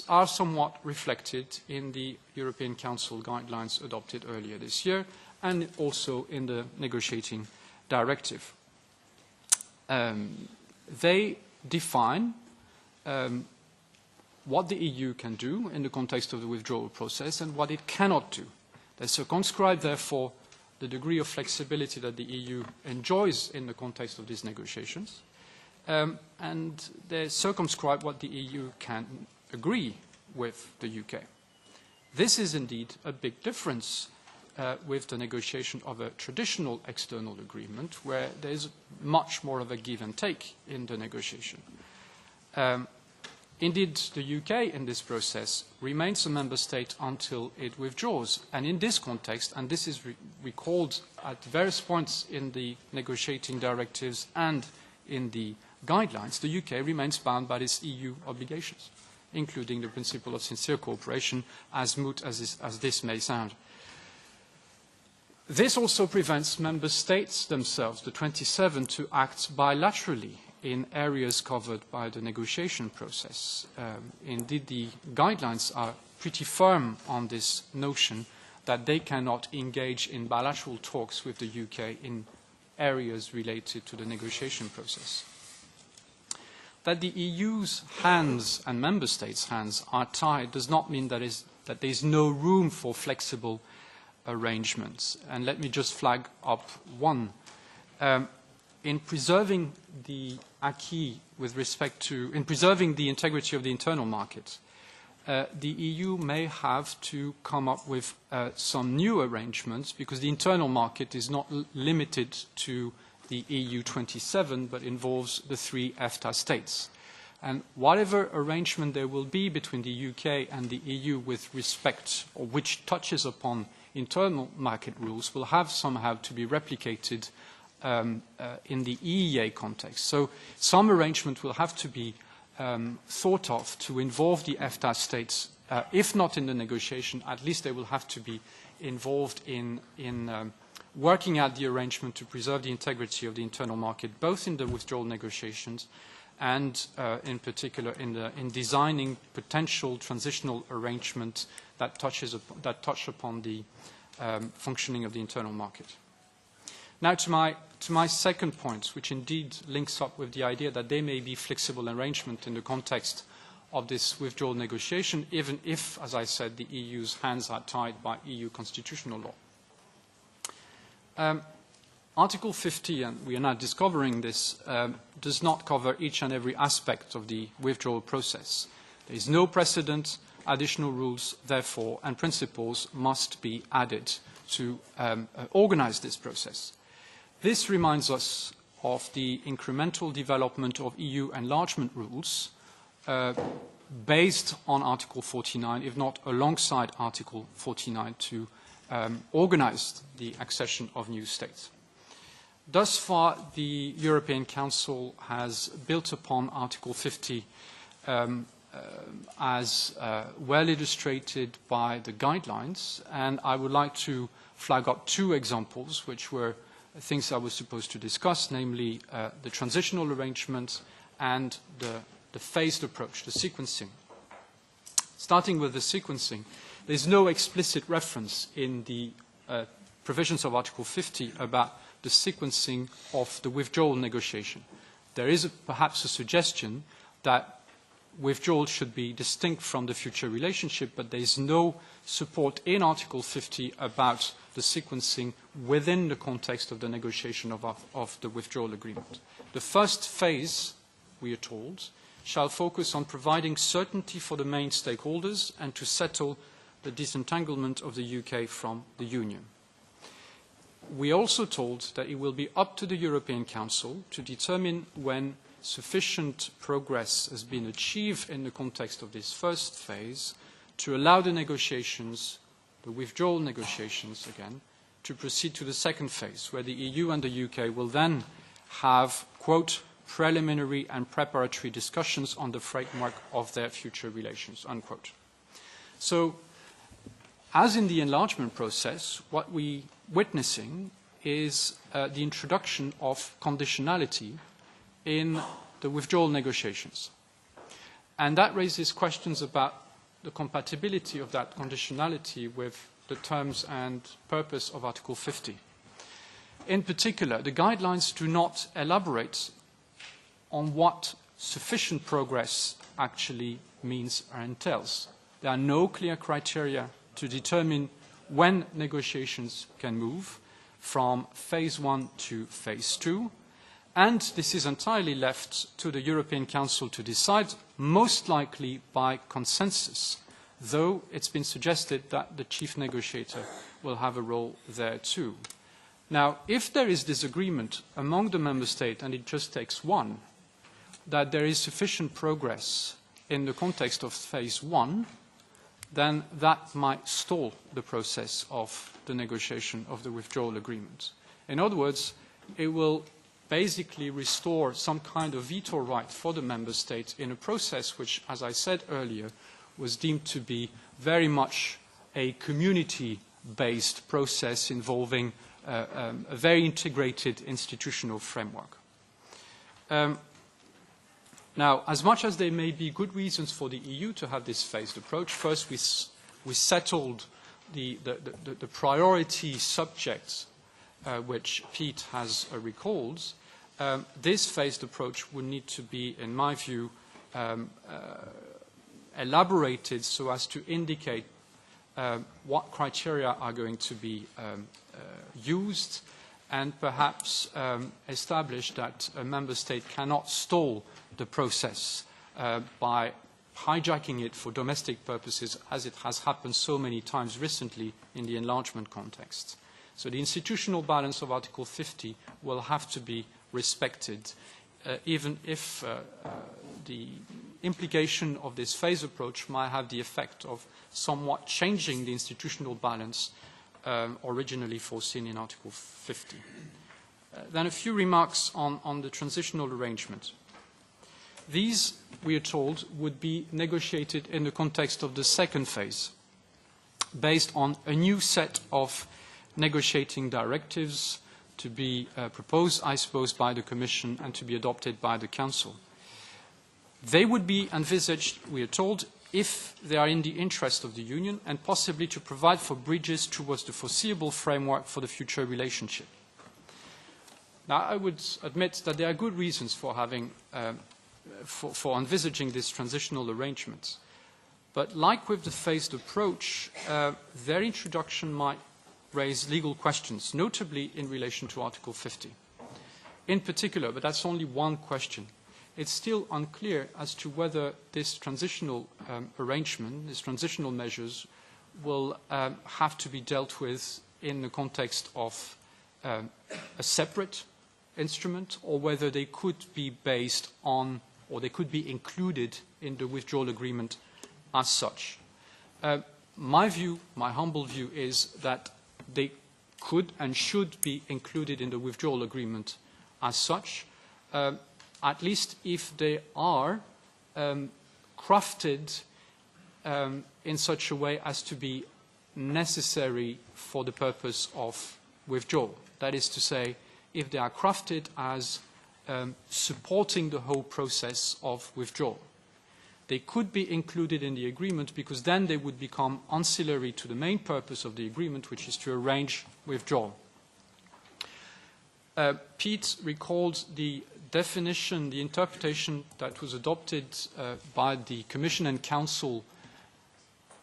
are somewhat reflected in the European Council guidelines adopted earlier this year and also in the negotiating directive. They define what the EU can do in the context of the withdrawal process and what it cannot do. They circumscribe, therefore, the degree of flexibility that the EU enjoys in the context of these negotiations, and they circumscribe what the EU can agree with the UK. This is indeed a big difference with the negotiation of a traditional external agreement where there is much more of a give and take in the negotiation. Indeed, the UK in this process remains a member state until it withdraws. And in this context, and this is recalled at various points in the negotiating directives and in the guidelines, the UK remains bound by its EU obligations, including the principle of sincere cooperation, as moot as this may sound. This also prevents member states themselves, the 27, to act bilaterally in areas covered by the negotiation process. Indeed, the guidelines are pretty firm on this notion that they cannot engage in bilateral talks with the UK in areas related to the negotiation process. That the EU's hands and member states' hands are tied does not mean that there is no room for flexible arrangements. And let me just flag up one. In preserving the acquis with respect to, in preserving the integrity of the internal market, the EU may have to come up with some new arrangements because the internal market is not limited to the EU 27 but involves the 3 EFTA states. And whatever arrangement there will be between the UK and the EU with respect, or which touches upon internal market rules, will have somehow to be replicated in the EEA context. So some arrangement will have to be thought of to involve the EFTA states, if not in the negotiation, at least they will have to be involved in working out the arrangement to preserve the integrity of the internal market, both in the withdrawal negotiations and in particular in designing potential transitional arrangements that touch upon the functioning of the internal market. Now to my second point, which indeed links up with the idea that there may be flexible arrangement in the context of this withdrawal negotiation, even if, as I said, the EU's hands are tied by EU constitutional law. Article 50, and we are now discovering this, does not cover each and every aspect of the withdrawal process. There is no precedent. Additional rules, therefore, and principles must be added to organize this process. This reminds us of the incremental development of EU enlargement rules based on Article 49, if not alongside Article 49, to organize the accession of new states. Thus far, the European Council has built upon Article 50 as well illustrated by the guidelines, and I would like to flag up two examples which were things I was supposed to discuss, namely the transitional arrangement and the phased approach, the sequencing. Starting with the sequencing, there's no explicit reference in the provisions of Article 50 about the sequencing of the withdrawal negotiation. There is perhaps a suggestion that withdrawal should be distinct from the future relationship, but there is no support in Article 50 about the sequencing within the context of the negotiation of the withdrawal agreement. The first phase, we are told, shall focus on providing certainty for the main stakeholders and to settle the disentanglement of the UK from the Union. We are also told that it will be up to the European Council to determine when sufficient progress has been achieved in the context of this first phase to allow the negotiations, the withdrawal negotiations again, to proceed to the second phase, where the EU and the UK will then have, quote, preliminary and preparatory discussions on the framework of their future relations, unquote. So, as in the enlargement process, what we're witnessing is the introduction of conditionality in the withdrawal negotiations. And that raises questions about the compatibility of that conditionality with the terms and purpose of Article 50. In particular, the guidelines do not elaborate on what sufficient progress actually means or entails. There are no clear criteria to determine when negotiations can move from phase 1 to phase 2, and this is entirely left to the European Council to decide, most likely by consensus, though it's been suggested that the chief negotiator will have a role there too. Now, if there is disagreement among the member states, and it just takes one, that there is sufficient progress in the context of phase 1, then that might stall the process of the negotiation of the withdrawal agreement. In other words, it will basically restore some kind of veto right for the member states in a process which, as I said earlier, was deemed to be very much a community-based process involving a very integrated institutional framework. Now, as much as there may be good reasons for the EU to have this phased approach, first we settled the priority subjects which Pete has recalled. This phased approach would need to be, in my view, elaborated so as to indicate what criteria are going to be used, and perhaps establish that a member state cannot stall the process by hijacking it for domestic purposes, as it has happened so many times recently in the enlargement context. So the institutional balance of Article 50 will have to be respected, even if the implication of this phase approach might have the effect of somewhat changing the institutional balance originally foreseen in Article 50. Then a few remarks on the transitional arrangement. These, we are told, would be negotiated in the context of the second phase, based on a new set of negotiating directives to be proposed, I suppose, by the Commission and to be adopted by the Council. They would be envisaged, we are told, if they are in the interest of the Union and possibly to provide for bridges towards the foreseeable framework for the future relationship. Now, I would admit that there are good reasons for having, for envisaging this transitional arrangement. But like with the phased approach, their introduction might raise legal questions, notably in relation to Article 50. In particular, but that's only one question, it's still unclear as to whether this transitional arrangement, these transitional measures, will have to be dealt with in the context of a separate instrument, or whether they could be based on, or they could be included in the withdrawal agreement as such. My view, my humble view, is that they could and should be included in the withdrawal agreement as such, at least if they are crafted in such a way as to be necessary for the purpose of withdrawal. That is to say, if they are crafted as supporting the whole process of withdrawal. They could be included in the agreement because then they would become ancillary to the main purpose of the agreement, which is to arrange withdrawal. Pete recalled the definition, the interpretation that was adopted by the Commission and Council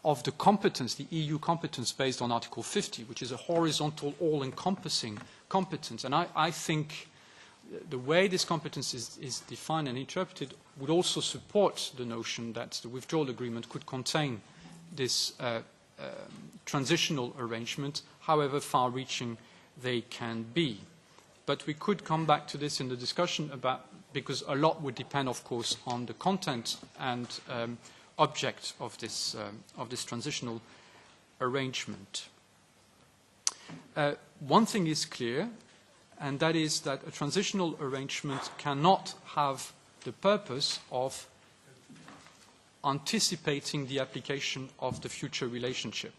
of the competence, the EU competence based on Article 50, which is a horizontal, all-encompassing competence. And I think the way this competence is defined and interpreted would also support the notion that the withdrawal agreement could contain this transitional arrangement, however far-reaching they can be. But we could come back to this in the discussion about, because a lot would depend, of course, on the content and object of this transitional arrangement. One thing is clear, and that is that a transitional arrangement cannot have the purpose of anticipating the application of the future relationship.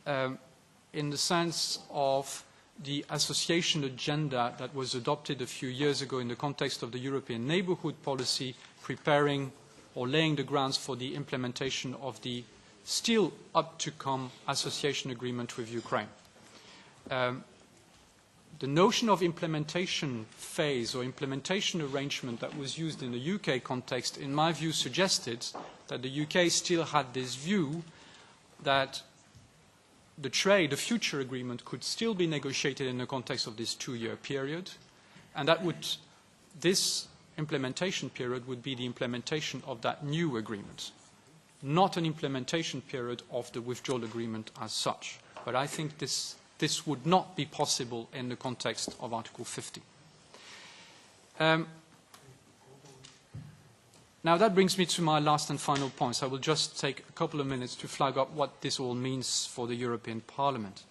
In the sense of the association agenda that was adopted a few years ago in the context of the European neighbourhood policy, preparing or laying the grounds for the implementation of the still up-to-come association agreement with Ukraine. The notion of implementation phase or implementation arrangement that was used in the UK context, in my view, suggested that the UK still had this view that the future agreement could still be negotiated in the context of this 2-year period, and that this implementation period would be the implementation of that new agreement, not an implementation period of the withdrawal agreement as such. But I think this would not be possible in the context of Article 50. Now that brings me to my last and final points. I will just take a couple of minutes to flag up what this all means for the European Parliament.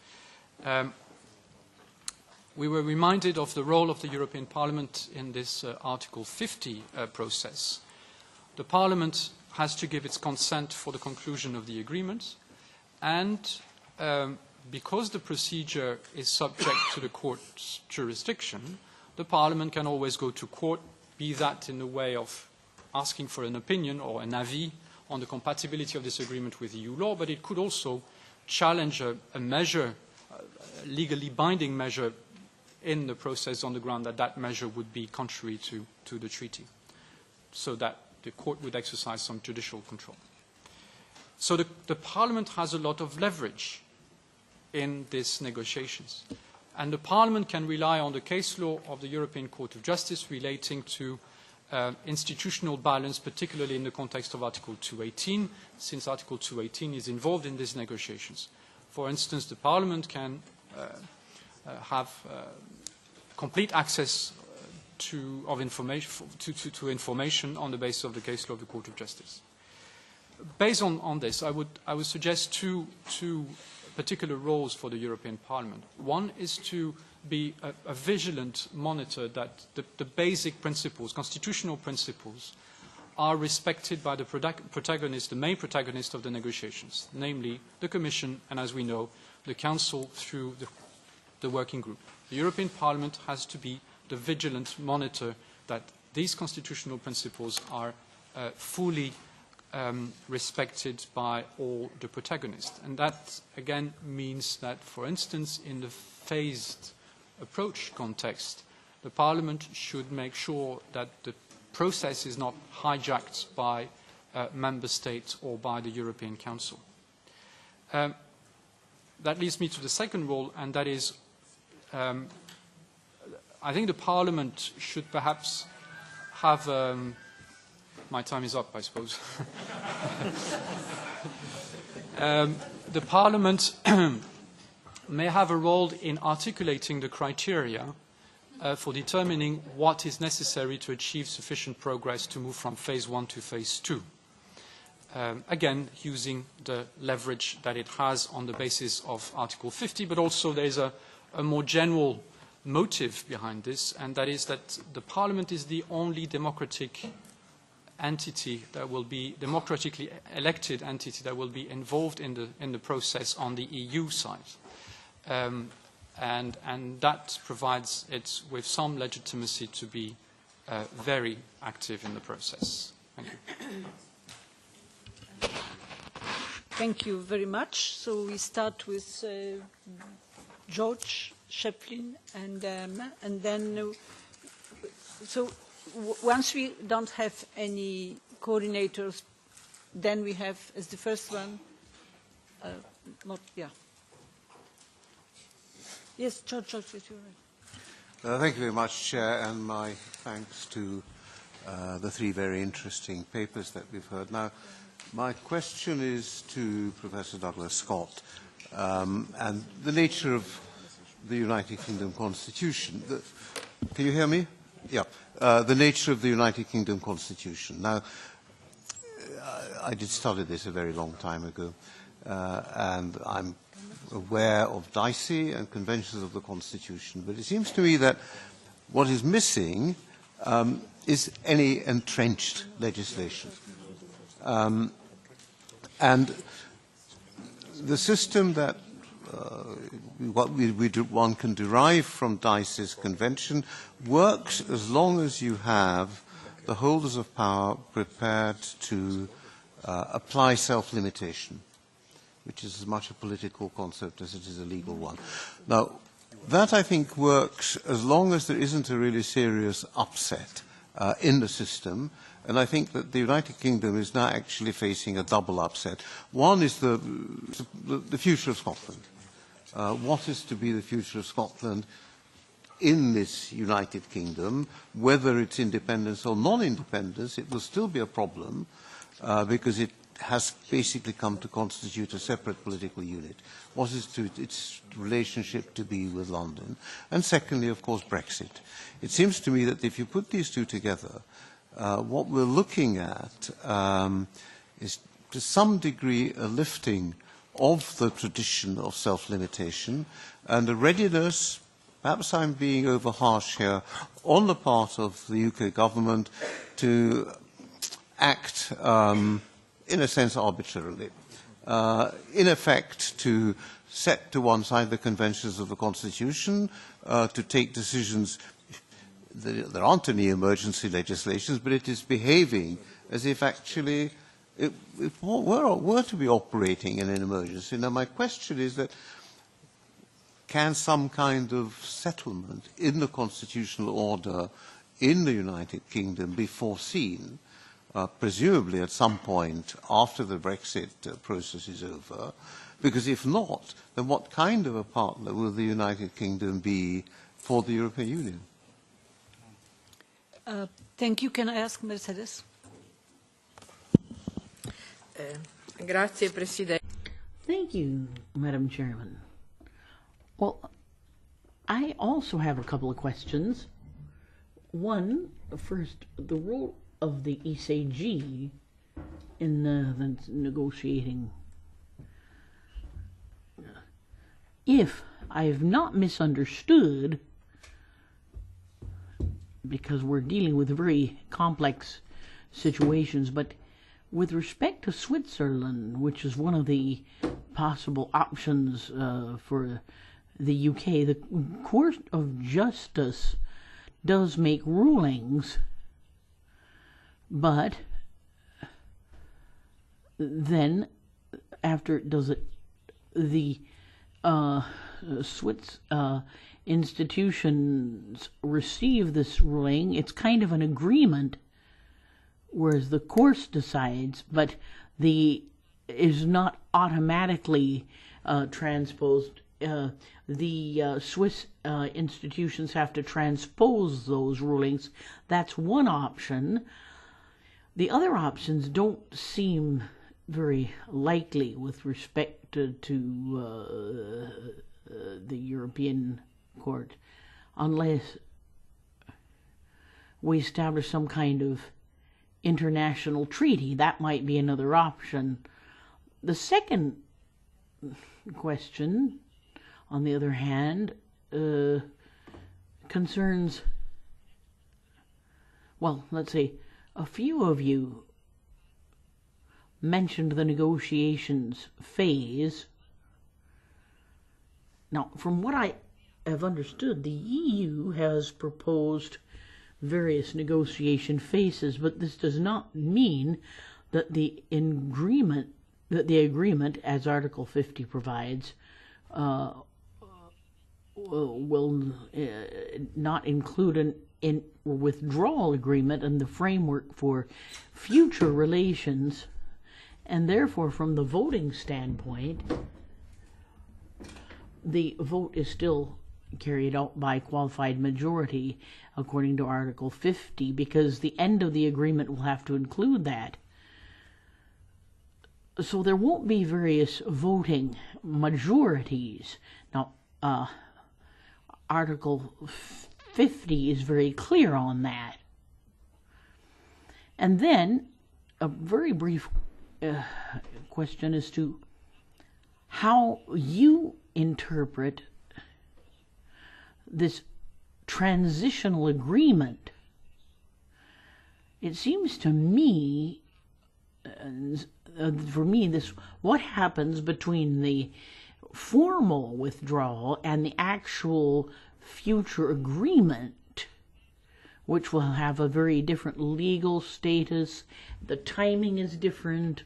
We were reminded of the role of the European Parliament in this Article 50 process. The Parliament has to give its consent for the conclusion of the agreement, and because the procedure is subject to the court's jurisdiction, the Parliament can always go to court, be that in the way of asking for an opinion or an avis on the compatibility of this agreement with EU law, but it could also challenge a measure, a legally binding measure in the process on the ground that that measure would be contrary to the treaty, so that the court would exercise some judicial control. So the Parliament has a lot of leverage in these negotiations. And the Parliament can rely on the case law of the European Court of Justice relating to institutional balance, particularly in the context of Article 218, since Article 218 is involved in these negotiations. For instance, the Parliament can have complete access to information on the basis of the case law of the Court of Justice. Based on this, I would suggest two particular roles for the European Parliament. One is to be a vigilant monitor that the basic principles, constitutional principles, are respected by the protagonist, the main protagonist of the negotiations, namely the Commission and, as we know, the Council through the working group. The European Parliament has to be the vigilant monitor that these constitutional principles are fully respected by all the protagonists. And that, again, means that, for instance, in the phased approach context, the Parliament should make sure that the process is not hijacked by member states or by the European Council. That leads me to the second role, and that is, I think the Parliament should perhaps have, my time is up, I suppose. The Parliament may have a role in articulating the criteria for determining what is necessary to achieve sufficient progress to move from phase 1 to phase 2. Again, using the leverage that it has on the basis of Article 50, but also there's a more general motive behind this, and that is that the Parliament is the only democratic entity that will be democratically elected entity that will be involved in the process on the EU side. And that provides it with some legitimacy to be very active in the process. Thank you. Thank you very much. So we start with George Shefflin, and then once we don't have any coordinators, then we have as the first one, Yes, George, you're right. Thank you very much, Chair, and my thanks to the three very interesting papers that we've heard. Now, my question is to Professor Douglas Scott, and the nature of the United Kingdom Constitution. Can you hear me? Yeah. The nature of the United Kingdom Constitution. Now, I did study this a very long time ago, and I'm aware of dicey and conventions of the Constitution, but it seems to me that what is missing is any entrenched legislation. And the system that one can derive from Dicey's convention works as long as you have the holders of power prepared to apply self-limitation, which is as much a political concept as it is a legal one. Now, that, I think, works as long as there isn't a really serious upset in the system, and I think that the United Kingdom is now actually facing a double upset. One is the future of Scotland. What is to be the future of Scotland in this United Kingdom? Whether it's independence or non-independence, it will still be a problem because it has basically come to constitute a separate political unit. What is its relationship to be with London? And secondly, of course, Brexit. It seems to me that if you put these two together, what we're looking at is to some degree a lifting of the tradition of self-limitation and a readiness, perhaps I'm being over harsh here, on the part of the UK government to act in a sense arbitrarily, in effect to set to one side the conventions of the Constitution, to take decisions. There aren't any emergency legislations, but it is behaving as if actually it were to be operating in an emergency. Now, my question is that can some kind of settlement in the constitutional order in the United Kingdom be foreseen, presumably at some point after the Brexit process is over? Because if not, then what kind of a partner will the United Kingdom be for the European Union? Thank you. Can I ask Mercedes? Grazie, Presidente. Thank you, Madam Chairman. Well, I also have a couple of questions. One, first, the role of the ECG in the negotiating. If I have not misunderstood, because we're dealing with very complex situations, but with respect to Switzerland, which is one of the possible options for the UK, the Court of Justice does make rulings, but then after does it the Swiss institutions receive this ruling, it's kind of an agreement, whereas the course decides, but is not automatically transposed. The Swiss institutions have to transpose those rulings. That's one option. The other options don't seem very likely with respect to the European Court, unless we establish some kind of international treaty. That might be another option. The second question, on the other hand, concerns, well, let's say, a few of you mentioned the negotiations phase. Now, from what I have understood, the EU has proposed various negotiation phases, but this does not mean that the agreement, as Article 50 provides, will not include a withdrawal agreement and the framework for future relations, and therefore, from the voting standpoint, the vote is still carried out by qualified majority according to Article 50, because the end of the agreement will have to include that. So there won't be various voting majorities. Now, Article 50 is very clear on that. And then a very brief question as to how you interpret this transitional agreement. It seems to me, for me, what happens between the formal withdrawal and the actual future agreement, which will have a very different legal status, the timing is different.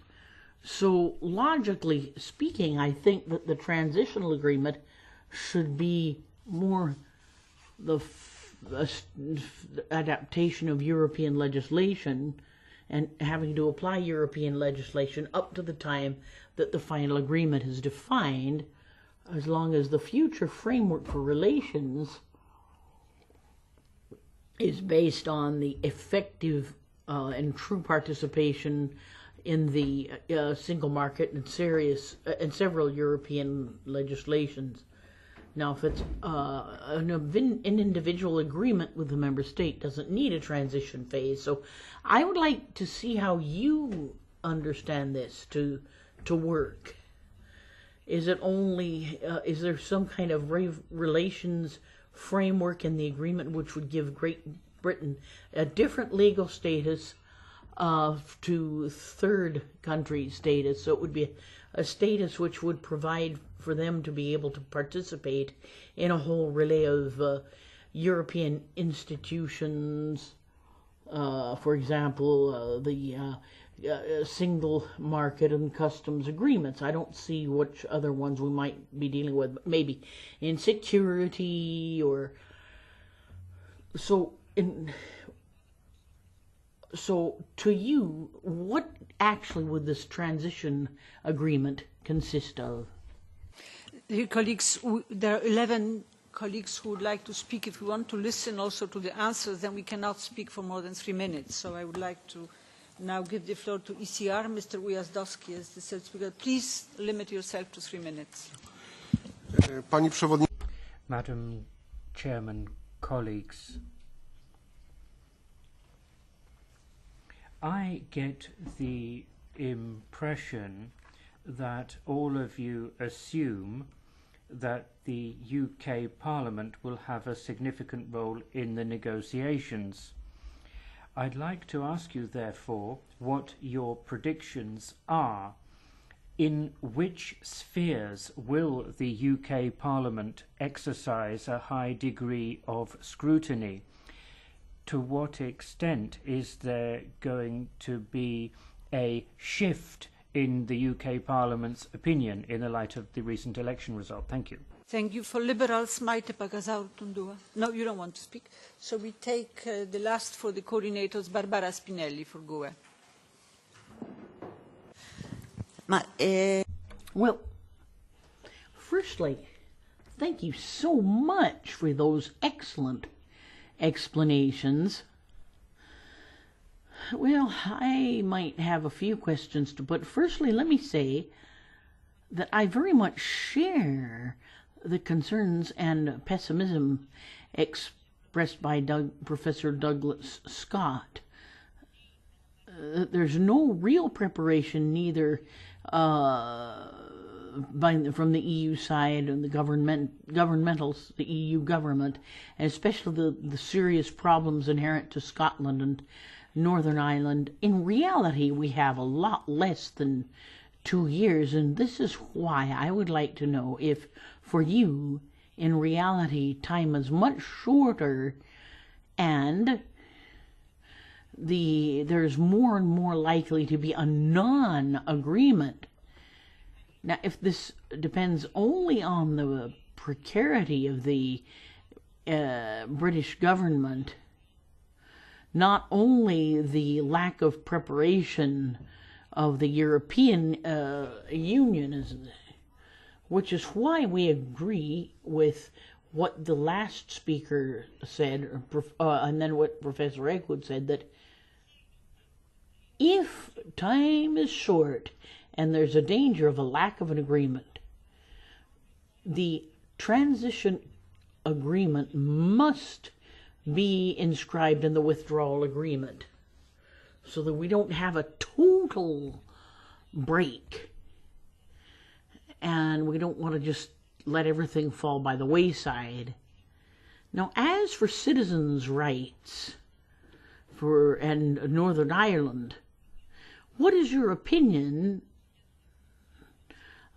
So logically speaking, I think that the transitional agreement should be more the adaptation of European legislation and having to apply European legislation up to the time that the final agreement is defined, as long as the future framework for relations is based on the effective and true participation in the single market and several European legislations. Now, if it's an individual agreement with the member state, doesn't need a transition phase. So I would like to see how you understand this to work. Is it only, is there some kind of relations framework in the agreement which would give Great Britain a different legal status to third country status? So it would be a status which would provide for them to be able to participate in a whole relay of European institutions, for example, the single market and customs agreements. I don't see which other ones we might be dealing with, but maybe in security or so. So to you, what actually would this transition agreement consist of? Dear colleagues, there are 11 colleagues who would like to speak. If we want to listen also to the answers, then we cannot speak for more than 3 minutes. So I would like to now give the floor to ECR. Mr. Ujazdowski is the third speaker. Please limit yourself to 3 minutes. Madam Chairman, colleagues, I get the impression that all of you assume that the UK Parliament will have a significant role in the negotiations. I'd like to ask you, therefore, what your predictions are. In which spheres will the UK Parliament exercise a high degree of scrutiny? To what extent is there going to be a shift in the UK Parliament's opinion in the light of the recent election result? Thank you. Thank you. For Liberals, Maite Pagazaurtundua. No, you don't want to speak. So we take the last for the coordinators, Barbara Spinelli for GUE. Well, firstly, thank you so much for those excellent explanations. Well, I might have a few questions to put. Firstly, let me say that I very much share the concerns and pessimism expressed by Professor Douglas Scott. There's no real preparation, neither from the EU side and the governmentals, the EU government, and especially the serious problems inherent to Scotland and Northern Ireland. In reality, we have a lot less than 2 years, and this is why I would like to know if, for you, in reality, time is much shorter and there's more and more likely to be a non-agreement. Now, if this depends only on the precarity of the British government, not only the lack of preparation of the European Union, which is why we agree with what the last speaker said, and then what Professor Eggwood said, that if time is short and there's a danger of a lack of an agreement, the transition agreement must be inscribed in the withdrawal agreement so that we don't have a total break, and we don't want to just let everything fall by the wayside. Now, as for citizens' rights and Northern Ireland, what is your opinion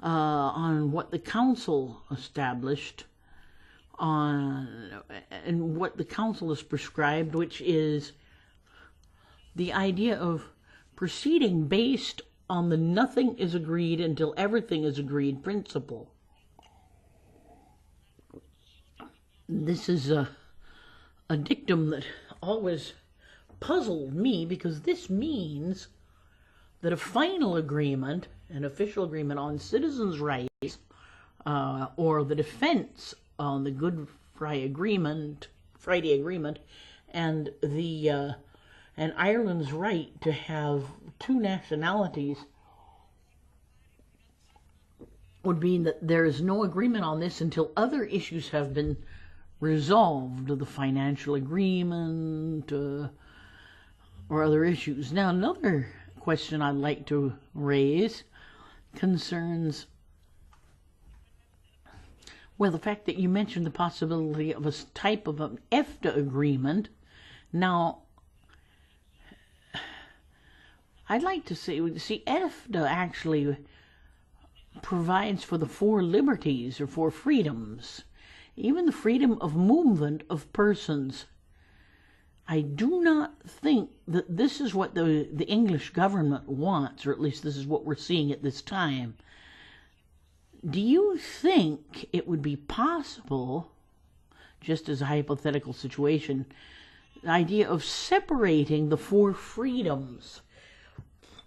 on what the Council established and what the Council has prescribed, which is the idea of proceeding based on the nothing is agreed until everything is agreed principle? This is a dictum that always puzzled me, because this means that a final agreement, an official agreement on citizens' rights, or the defense on the Good Friday Agreement, and and Ireland's right to have two nationalities, would mean that there is no agreement on this until other issues have been resolved, the financial agreement, or other issues. Now, another question I'd like to raise concerns, well, the fact that you mentioned the possibility of a type of an EFTA agreement. Now, I'd like to see EFTA actually provides for the 4 liberties or 4 freedoms, even the freedom of movement of persons. I do not think that this is what the English government wants, or at least this is what we're seeing at this time. Do you think it would be possible, just as a hypothetical situation, the idea of separating the 4 freedoms,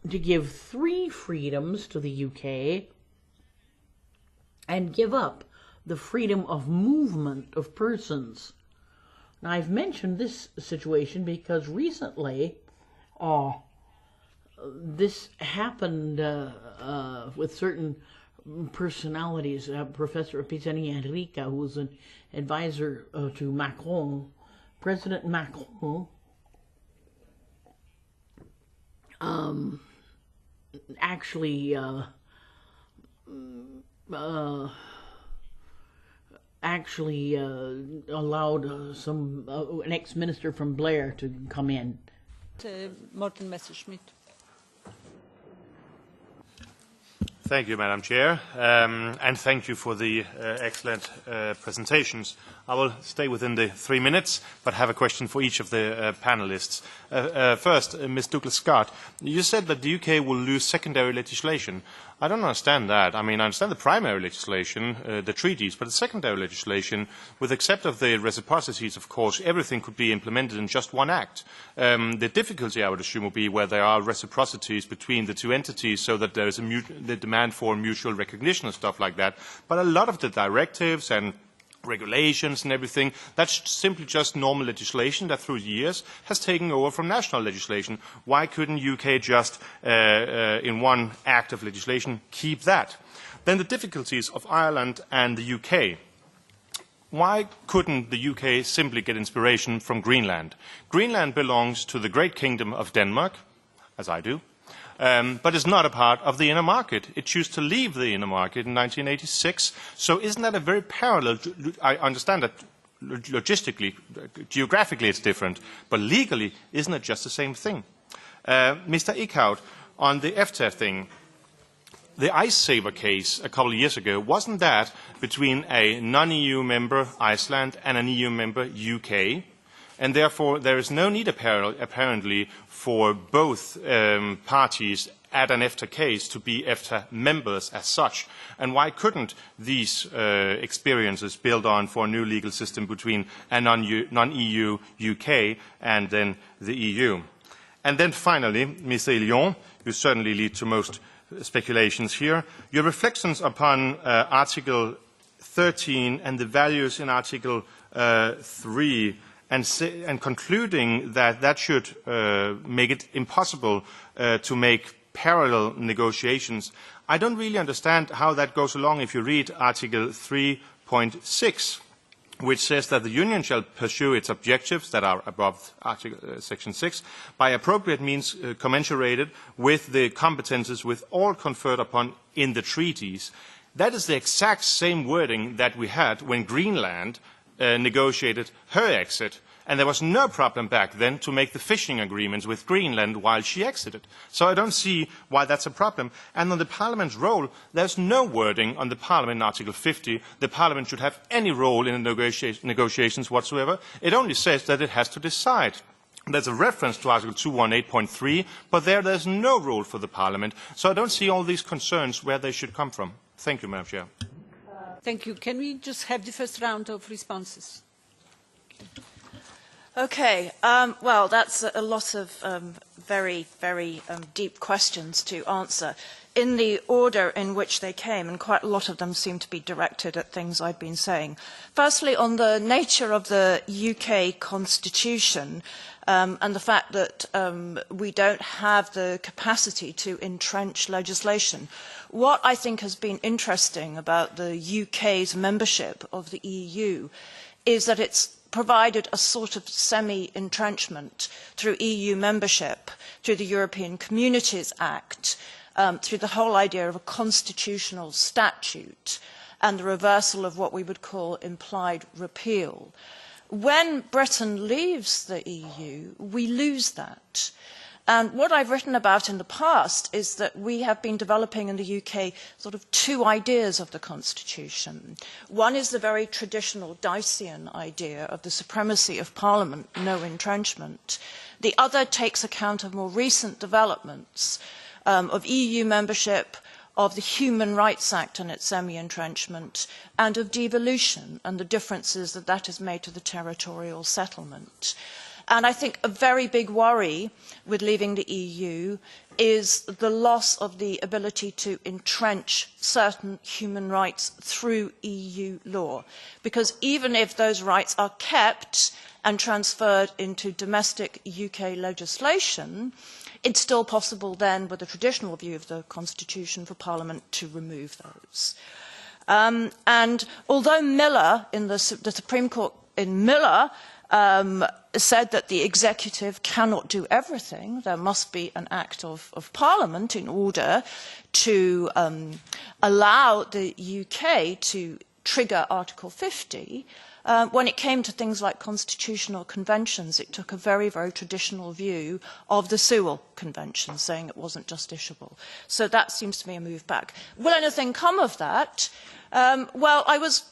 to give 3 freedoms to the UK and give up the freedom of movement of persons? Now, I've mentioned this situation because recently this happened with certain personalities. Professor Pisani Enrica, who was an advisor to Macron, President Macron, actually allowed an ex-minister from Blair to come in. Morten Messerschmidt. Thank you, Madam Chair, and thank you for the excellent presentations. I will stay within the 3 minutes, but have a question for each of the panelists. First, Ms. Douglas-Scott, you said that the UK will lose secondary legislation. I don't understand that. I mean, I understand the primary legislation, the treaties, but the secondary legislation, with except of the reciprocities, of course, everything could be implemented in just one act. The difficulty, I would assume, will be where there are reciprocities between the two entities so that there is the demand for mutual recognition and stuff like that. But a lot of the directives and regulations and everything, that's simply just normal legislation that through years has taken over from national legislation. Why couldn't UK just, in one act of legislation, keep that? Then the difficulties of Ireland and the UK. Why couldn't the UK simply get inspiration from Greenland? Greenland belongs to the great kingdom of Denmark, as I do, but is not a part of the inner market. It chose to leave the inner market in 1986. So isn't that a very parallel? I understand that logistically, geographically it's different, but legally, isn't it just the same thing? Mr. Eickhout, on the EFTA thing, the Ice Saver case a couple of years ago, wasn't that between a non-EU member, Iceland, and an EU member, UK? And therefore, there is no need, apparently, for both parties at an EFTA case to be EFTA members as such. And why couldn't these experiences build on for a new legal system between a non-EU UK and then the EU? And then finally, Mr. Elion, you certainly lead to most speculations here. Your reflections upon Article 13 and the values in Article 3 and concluding that that should make it impossible to make parallel negotiations. I don't really understand how that goes along if you read Article 3.6, which says that the Union shall pursue its objectives that are above Section 6 by appropriate means commensurated with the competences with all conferred upon in the treaties. That is the exact same wording that we had when Greenland negotiated her exit, and there was no problem back then to make the fishing agreements with Greenland while she exited. So I don't see why that's a problem. And on the Parliament's role, there's no wording on the Parliament in Article 50. The Parliament should have any role in the negotiations whatsoever. It only says that it has to decide. There's a reference to Article 218.3, but there's no role for the Parliament. So I don't see all these concerns where they should come from. Thank you, Madam Chair. Thank you. Can we just have the first round of responses? Okay. Well, that's a lot of very, very deep questions to answer in the order in which they came, and quite a lot of them seem to be directed at things I've been saying. Firstly, on the nature of the UK Constitution and the fact that we don't have the capacity to entrench legislation. What I think has been interesting about the UK's membership of the EU is that it's provided a sort of semi-entrenchment through EU membership, through the European Communities Act, through the whole idea of a constitutional statute and the reversal of what we would call implied repeal. When Britain leaves the EU, we lose that. And what I've written about in the past is that we have been developing in the UK sort of two ideas of the Constitution. One is the very traditional Dycean idea of the supremacy of Parliament, no entrenchment. The other takes account of more recent developments of EU membership, of the Human Rights Act and its semi-entrenchment, and of devolution and the differences that that has made to the territorial settlement. And I think a very big worry with leaving the EU is the loss of the ability to entrench certain human rights through EU law. Because even if those rights are kept and transferred into domestic UK legislation, it's still possible then, with a traditional view of the Constitution, for Parliament to remove those. And although Miller, in the Supreme Court in Miller, said that the executive cannot do everything, there must be an act of Parliament in order to allow the UK to trigger Article 50, when it came to things like constitutional conventions, it took a very, very traditional view of the Sewell Convention, saying it wasn't justiciable. So that seems to me a move back. Will anything come of that? Well, I was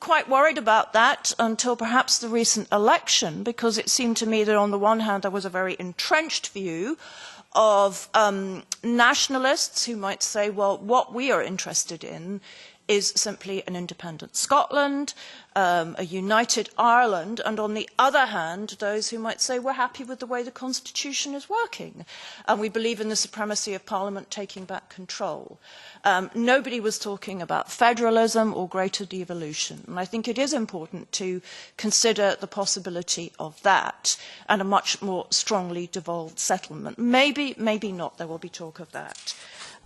quite worried about that until perhaps the recent election, because it seemed to me that on the one hand there was a very entrenched view of nationalists who might say, well, what we are interested in is simply an independent Scotland, a united Ireland, and on the other hand, those who might say we're happy with the way the Constitution is working, and we believe in the supremacy of Parliament taking back control. Nobody was talking about federalism or greater devolution, and I think it is important to consider the possibility of that and a much more strongly devolved settlement. Maybe, maybe not, there will be talk of that.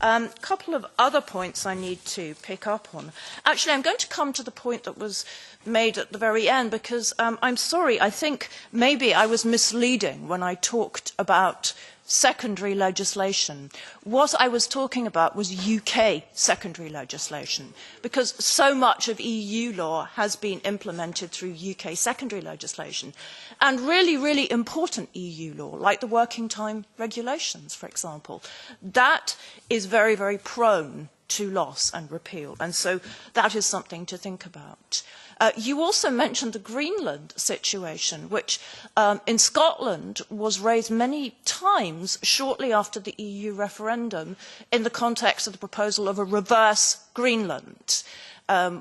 A couple of other points I need to pick up on. Actually, I'm going to come to the point that was made at the very end because I'm sorry, I think maybe I was misleading when I talked about secondary legislation. What I was talking about was UK secondary legislation, because so much of EU law has been implemented through UK secondary legislation, and really, really important EU law, like the working time regulations, for example. That is very, very prone to loss and repeal, and so that is something to think about. You also mentioned the Greenland situation, which in Scotland was raised many times shortly after the EU referendum in the context of the proposal of a reverse Greenland,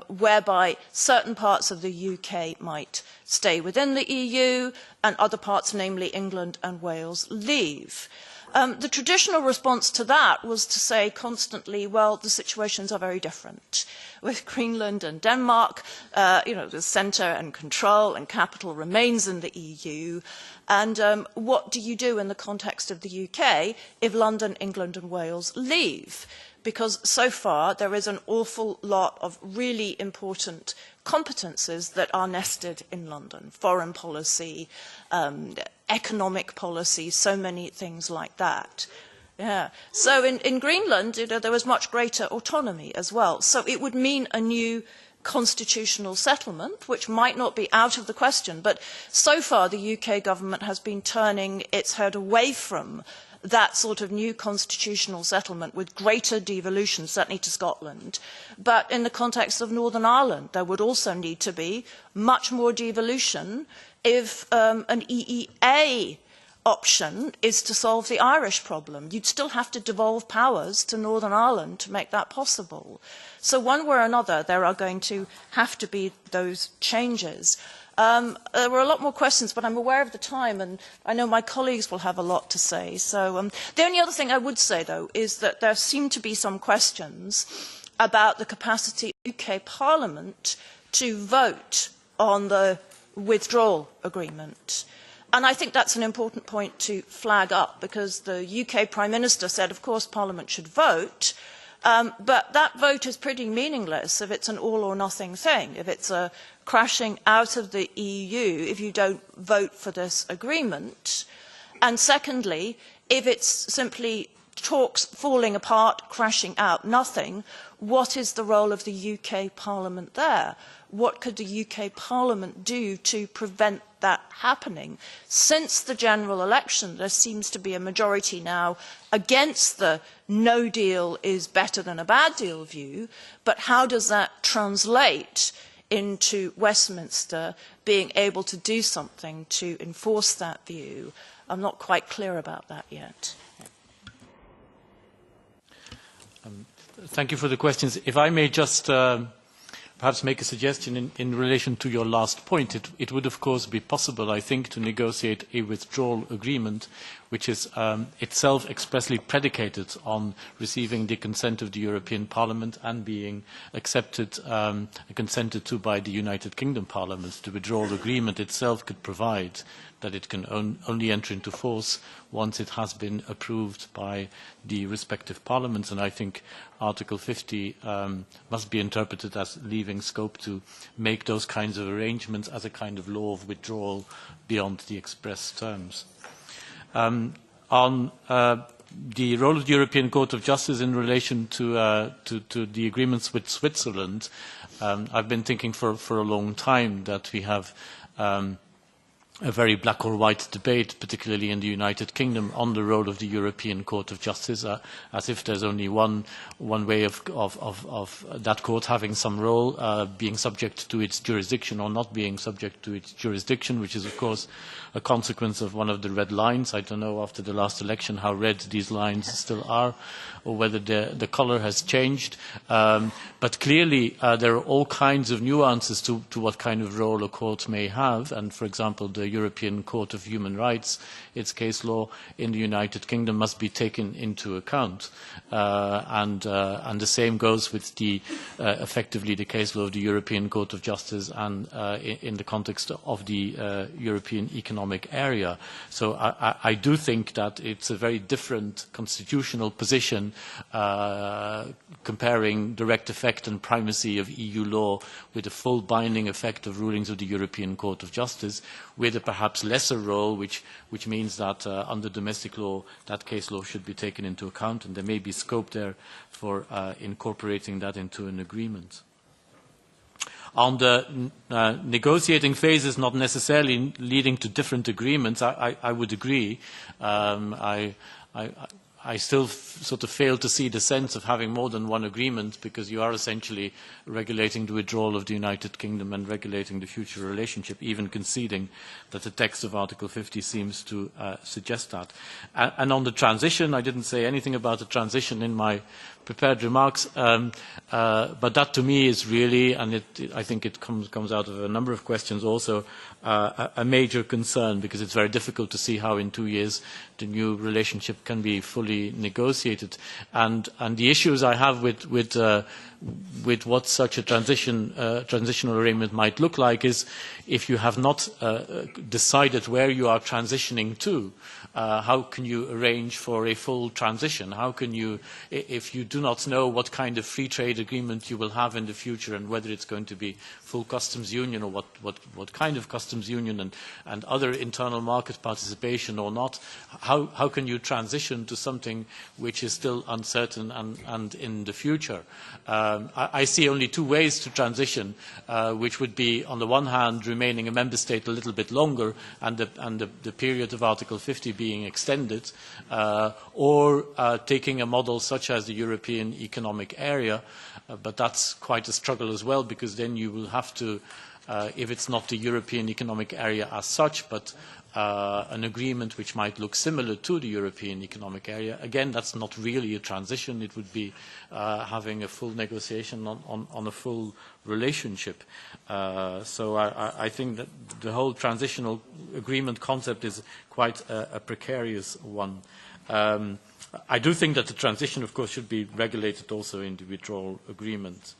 whereby certain parts of the UK might stay within the EU and other parts, namely England and Wales, leave. The traditional response to that was to say constantly, well, the situations are very different. With Greenland and Denmark, the centre and control and capital remains in the EU. And what do you do in the context of the UK if London, England and Wales leave? Because so far there is an awful lot of really important competences that are nested in London. Foreign policy, economic policy, so many things like that. Yeah. So in Greenland, there was much greater autonomy as well. So it would mean a new constitutional settlement, which might not be out of the question. But so far, the UK government has been turning its head away from that sort of new constitutional settlement with greater devolution, certainly to Scotland. But in the context of Northern Ireland, there would also need to be much more devolution if an EEA option is to solve the Irish problem. You'd still have to devolve powers to Northern Ireland to make that possible. So one way or another, there are going to have to be those changes. There were a lot more questions, but I'm aware of the time, and I know my colleagues will have a lot to say. So the only other thing I would say, though, is that there seem to be some questions about the capacity of the UK Parliament to vote on the withdrawal agreement. And I think that's an important point to flag up, because the UK Prime Minister said, of course, Parliament should vote, but that vote is pretty meaningless if it's an all-or-nothing thing, if it's a crashing out of the EU if you don't vote for this agreement. And secondly, if it's simply talks falling apart, crashing out, nothing, what is the role of the UK Parliament there? What could the UK Parliament do to prevent that happening? Since the general election, there seems to be a majority now against the no deal is better than a bad deal view, but how does that translate into Westminster being able to do something to enforce that view? I'm not quite clear about that yet. Thank you for the questions. If I may just perhaps make a suggestion in relation to your last point, it would of course be possible, I think, to negotiate a withdrawal agreement which is itself expressly predicated on receiving the consent of the European Parliament and being accepted and consented to by the United Kingdom Parliament. The withdrawal agreement itself could provide that it can only enter into force once it has been approved by the respective parliaments. And I think Article 50 must be interpreted as leaving scope to make those kinds of arrangements as a kind of law of withdrawal beyond the express terms. On the role of the European Court of Justice in relation to the agreements with Switzerland, I've been thinking for a long time that we have a very black or white debate, particularly in the United Kingdom, on the role of the European Court of Justice, as if there's only one way of that court having some role, being subject to its jurisdiction or not being subject to its jurisdiction, which is, of course, a consequence of one of the red lines. I don't know after the last election how red these lines still are, or whether the colour has changed. But clearly there are all kinds of nuances to what kind of role a court may have. And, for example, the European Court of Human Rights, its case law in the United Kingdom must be taken into account. And the same goes with effectively the case law of the European Court of Justice and in the context of the European Economic Area. So I do think that it's a very different constitutional position comparing direct effect and primacy of EU law with the full binding effect of rulings of the European Court of Justice, with a perhaps lesser role, which means that under domestic law, that case law should be taken into account, and there may be scope there for incorporating that into an agreement. On the negotiating phases not necessarily leading to different agreements, I would agree. I still sort of fail to see the sense of having more than one agreement, because you are essentially regulating the withdrawal of the United Kingdom and regulating the future relationship, even conceding that the text of Article 50 seems to suggest that. And on the transition, I didn't say anything about the transition in my prepared remarks, but that to me is really, and I think it comes out of a number of questions also, a major concern, because it's very difficult to see how in 2 years the new relationship can be fully negotiated. And the issues I have with what such a transitional arrangement might look like is, if you have not decided where you are transitioning to, how can you arrange for a full transition? How can you, if you do not know what kind of free trade agreement you will have in the future and whether it's going to be full customs union or what kind of customs union and other internal market participation or not, how can you transition to something which is still uncertain and in the future? I see only two ways to transition, which would be, on the one hand, remaining a member state a little bit longer and the period of Article 50 being extended, or taking a model such as the European Economic Area, but that's quite a struggle as well, because then you will have to, if it's not the European Economic Area as such, but an agreement which might look similar to the European Economic Area. Again, that's not really a transition. It would be having a full negotiation on a full relationship. So I think that the whole transitional agreement concept is quite a precarious one. I do think that the transition, of course, should be regulated also in the withdrawal agreement.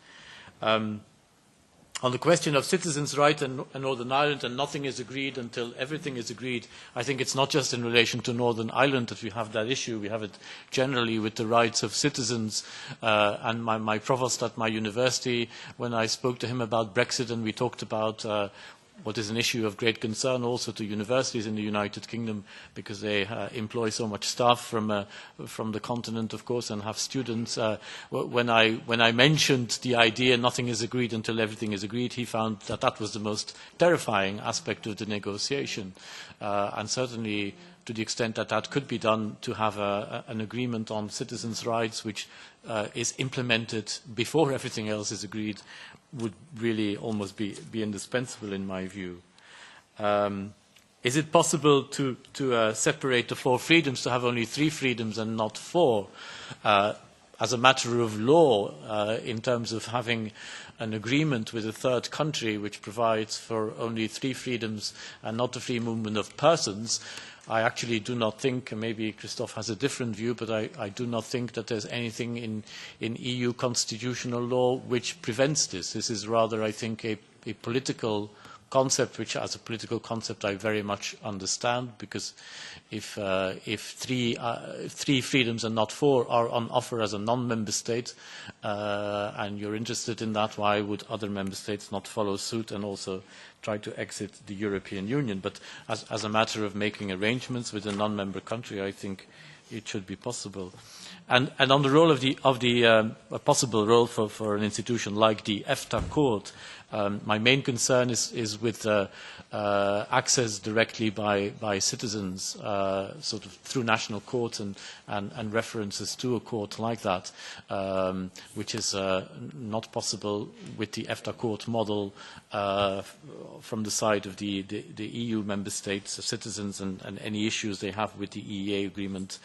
On the question of citizens' rights in Northern Ireland, and nothing is agreed until everything is agreed, I think it's not just in relation to Northern Ireland that we have that issue. We have it generally with the rights of citizens. And my provost at my university, when I spoke to him about Brexit and we talked about what is an issue of great concern also to universities in the United Kingdom, because they employ so much staff from the continent, of course, and have students. When I mentioned the idea nothing is agreed until everything is agreed, he found that that was the most terrifying aspect of the negotiation. And certainly, to the extent that that could be done, to have an agreement on citizens' rights which is implemented before everything else is agreed, would really almost be indispensable in my view. Is it possible to separate the 4 freedoms, to have only 3 freedoms and not 4? As a matter of law, in terms of having an agreement with a third country which provides for only 3 freedoms and not the free movement of persons, I actually do not think, and maybe Christophe has a different view, but I do not think that there's anything in EU constitutional law which prevents this. This is rather, I think, a political concept, which as a political concept I very much understand, because if 3 freedoms and not 4 are on offer as a non-member state, and you're interested in that, why would other member states not follow suit and also try to exit the European Union? But as a matter of making arrangements with a non-member country, I think it should be possible. And on the role of a possible role for an institution like the EFTA Court, my main concern is with access directly by citizens, sort of through national courts and references to a court like that, which is not possible with the EFTA Court model from the side of the EU member states, citizens, and any issues they have with the EEA agreement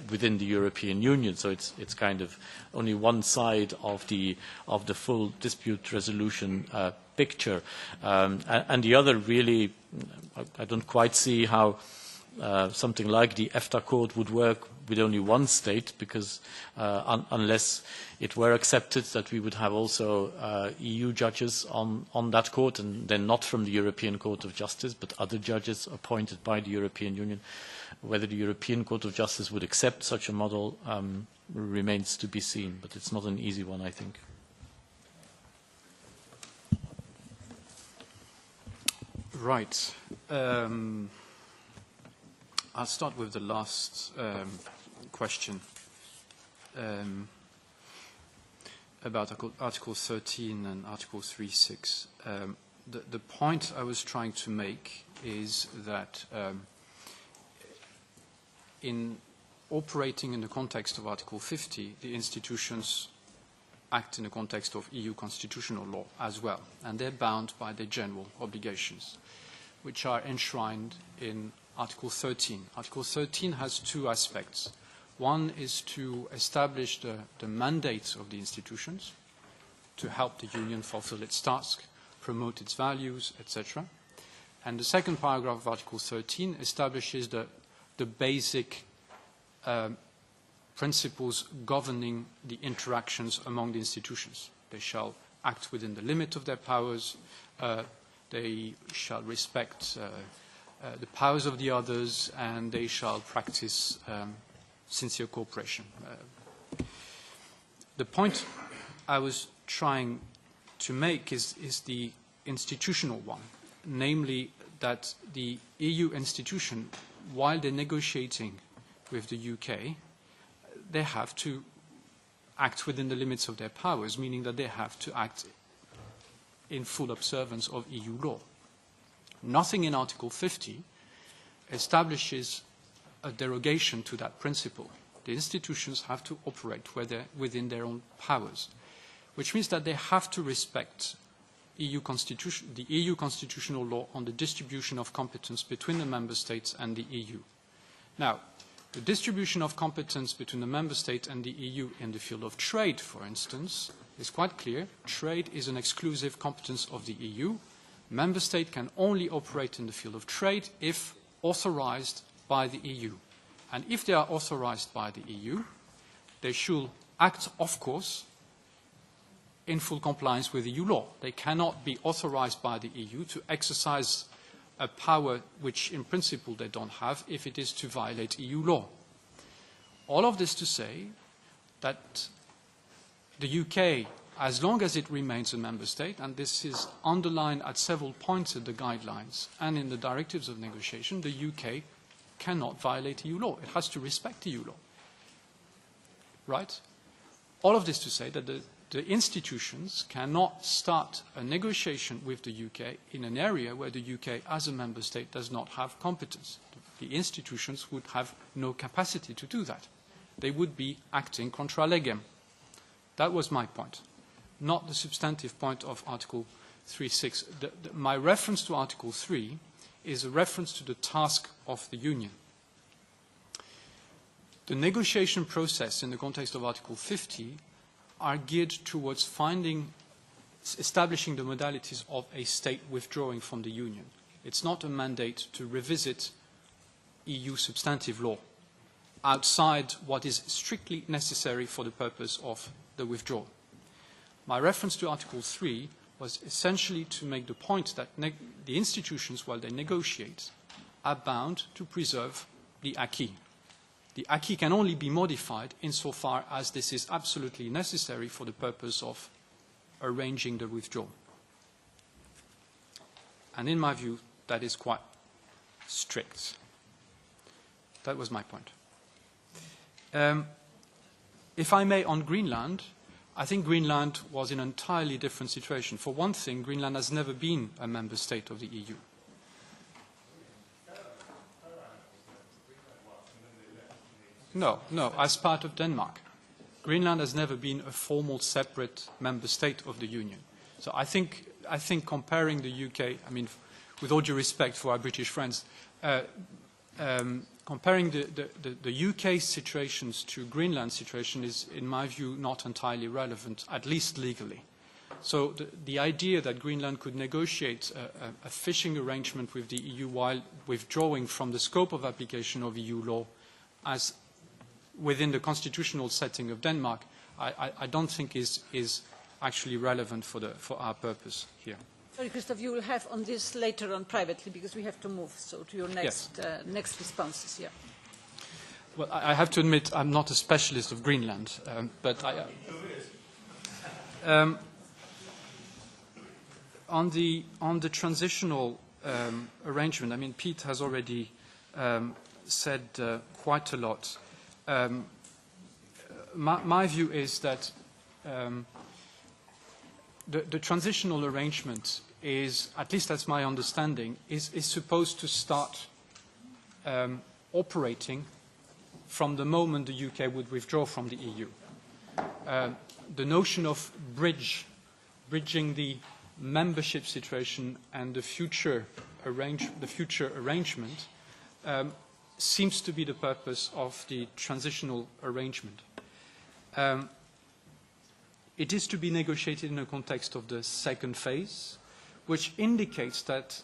within the European Union. So it's kind of only one side of the full dispute resolution picture, and the other really, I don't quite see how something like the EFTA Code would work with only one state, because unless it were accepted that we would have also EU judges on that court, and then not from the European Court of Justice, but other judges appointed by the European Union. Whether the European Court of Justice would accept such a model remains to be seen, but it's not an easy one, I think. Right. I'll start with the last question about Article 13 and Article 3.6. The point I was trying to make is that in operating in the context of Article 50, the institutions act in the context of EU constitutional law as well, and they're bound by their general obligations, which are enshrined in Article 13. Article 13 has two aspects. One is to establish the mandate of the institutions to help the Union fulfill its task, promote its values, etc. And the second paragraph of Article 13 establishes the basic principles governing the interactions among the institutions. They shall act within the limit of their powers. They shall respect the powers of the others, and they shall practice sincere cooperation. The point I was trying to make is the institutional one, namely that the EU institution, while they're negotiating with the UK, they have to act within the limits of their powers, meaning that they have to act in full observance of EU law. Nothing in Article 50 establishes a derogation to that principle. The institutions have to operate within their own powers, which means that they have to respect the EU constitutional law on the distribution of competence between the member states and the EU. Now, the distribution of competence between the member state and the EU in the field of trade, for instance, is quite clear. Trade is an exclusive competence of the EU. Member state can only operate in the field of trade if authorized by the EU. And if they are authorized by the EU, they should act, of course, in full compliance with EU law. They cannot be authorized by the EU to exercise a power which in principle they don't have if it is to violate EU law. All of this to say that the UK, as long as it remains a member state, and this is underlined at several points in the guidelines and in the directives of negotiation, the UK cannot violate EU law. It has to respect EU law. Right? All of this to say that the institutions cannot start a negotiation with the UK in an area where the UK, as a member state, does not have competence. The institutions would have no capacity to do that. They would be acting contra legem. That was my point, not the substantive point of Article 3.6. My reference to Article 3 is a reference to the task of the Union. The negotiation process in the context of Article 50 are geared towards establishing the modalities of a state withdrawing from the Union. It's not a mandate to revisit EU substantive law outside what is strictly necessary for the purpose of the withdrawal. My reference to Article 3 was essentially to make the point that the institutions, while they negotiate, are bound to preserve the acquis. The acquis can only be modified insofar as this is absolutely necessary for the purpose of arranging the withdrawal. And in my view, that is quite strict. That was my point. If I may, on Greenland, I think Greenland was in an entirely different situation. For one thing, Greenland has never been a member state of the EU. No, as part of Denmark. Greenland has never been a formal separate member state of the Union. So I think comparing the UK, I mean, with all due respect for our British friends, comparing the UK situations to Greenland's situation is, in my view, not entirely relevant, at least legally. So the idea that Greenland could negotiate a fishing arrangement with the EU while withdrawing from the scope of application of EU law as within the constitutional setting of Denmark, I don't think is actually relevant for our purpose here. Sorry, Christoph, you will have on this later on privately, because we have to move so to your next, yes. Next responses. Yeah. Well, I have to admit I'm not a specialist of Greenland, but on the transitional arrangement, I mean, Pete has already said quite a lot. My view is that the transitional arrangement is, at least that's my understanding, is supposed to start operating from the moment the UK would withdraw from the EU. The notion of bridging the membership situation and the future arrangement seems to be the purpose of the transitional arrangement. It is to be negotiated in the context of the second phase, which indicates that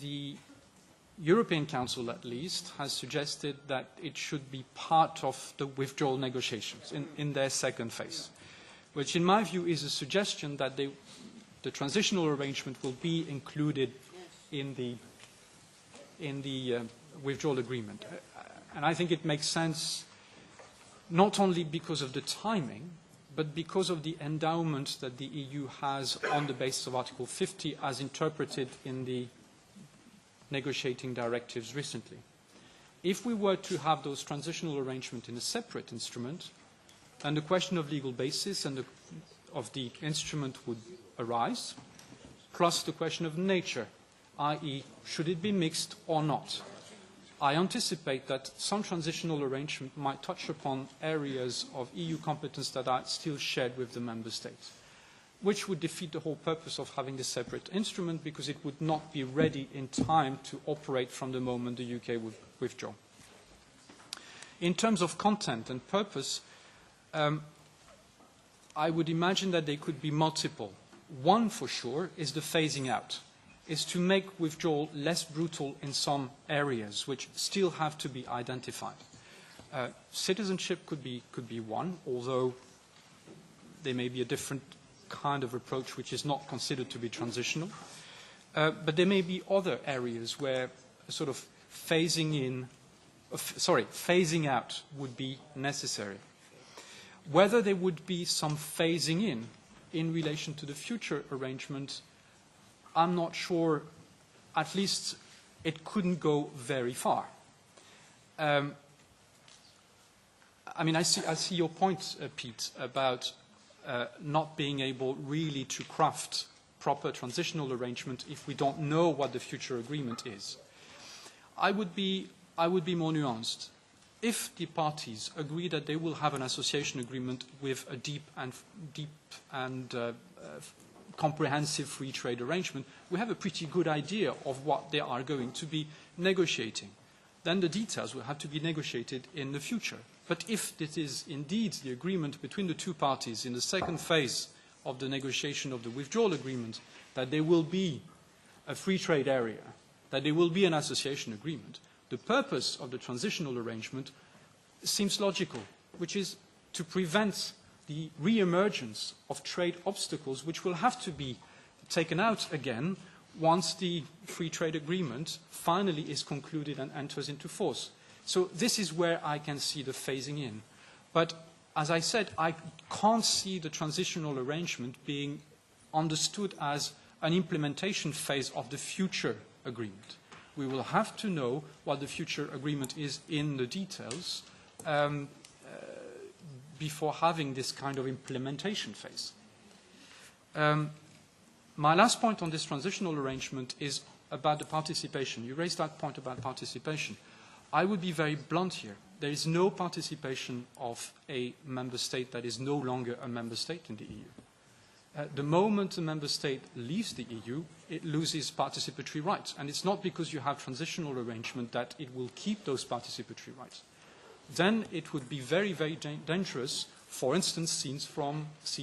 the European Council, at least, has suggested that it should be part of the withdrawal negotiations in their second phase, which in my view is a suggestion that the transitional arrangement will be included in the withdrawal agreement. And I think it makes sense not only because of the timing, but because of the endowment that the EU has on the basis of Article 50 as interpreted in the negotiating directives recently. If we were to have those transitional arrangements in a separate instrument, then the question of legal basis and of the instrument would arise, plus the question of nature, i.e., should it be mixed or not? I anticipate that some transitional arrangement might touch upon areas of EU competence that are still shared with the member states, which would defeat the whole purpose of having this separate instrument because it would not be ready in time to operate from the moment the UK would withdraw. In terms of content and purpose, I would imagine that they could be multiple. One, for sure, is the phasing out, is to make withdrawal less brutal in some areas which still have to be identified. Citizenship could be one, although there may be a different kind of approach which is not considered to be transitional. But there may be other areas where a sort of phasing out would be necessary. Whether there would be some phasing in relation to the future arrangement, I'm not sure. At least it couldn't go very far. I mean, I see your point, Pete, about not being able really to craft proper transitional arrangement if we don't know what the future agreement is. I would be more nuanced. If the parties agree that they will have an association agreement with a deep and comprehensive free trade arrangement, we have a pretty good idea of what they are going to be negotiating. Then the details will have to be negotiated in the future. But if it is indeed the agreement between the two parties in the second phase of the negotiation of the withdrawal agreement that there will be a free trade area, that there will be an association agreement, the purpose of the transitional arrangement seems logical, which is to prevent the re-emergence of trade obstacles which will have to be taken out again once the free trade agreement finally is concluded and enters into force. So this is where I can see the phasing in. But as I said, I can't see the transitional arrangement being understood as an implementation phase of the future agreement. We will have to know what the future agreement is in the details before having this kind of implementation phase. My last point on this transitional arrangement is about the participation. You raised that point about participation. I would be very blunt here. There is no participation of a member state that is no longer a member state in the EU. The moment a member state leaves the EU, it loses participatory rights. And it's not because you have transitional arrangement that it will keep those participatory rights. Then it would be very, very dangerous, for instance, seen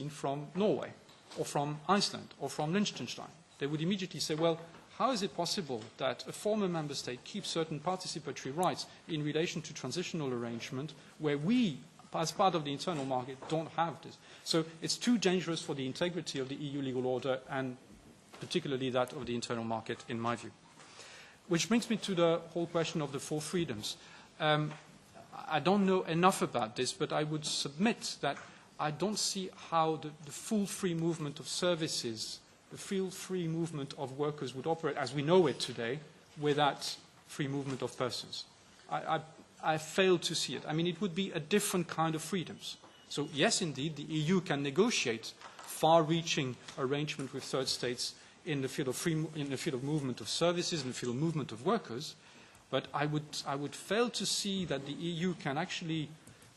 from Norway, or from Iceland, or from Liechtenstein. They would immediately say, well, how is it possible that a former member state keeps certain participatory rights in relation to transitional arrangement where we, as part of the internal market, don't have this? So it's too dangerous for the integrity of the EU legal order and particularly that of the internal market, in my view. Which brings me to the whole question of the four freedoms. I don't know enough about this, but I would submit that I don't see how the full free movement of services, the full free movement of workers would operate as we know it today without free movement of persons. I fail to see it. I mean, it would be a different kind of freedoms. So yes, indeed, the EU can negotiate far-reaching arrangement with third states in the field of movement of services, in the field of movement of workers, but I would fail to see that the EU can actually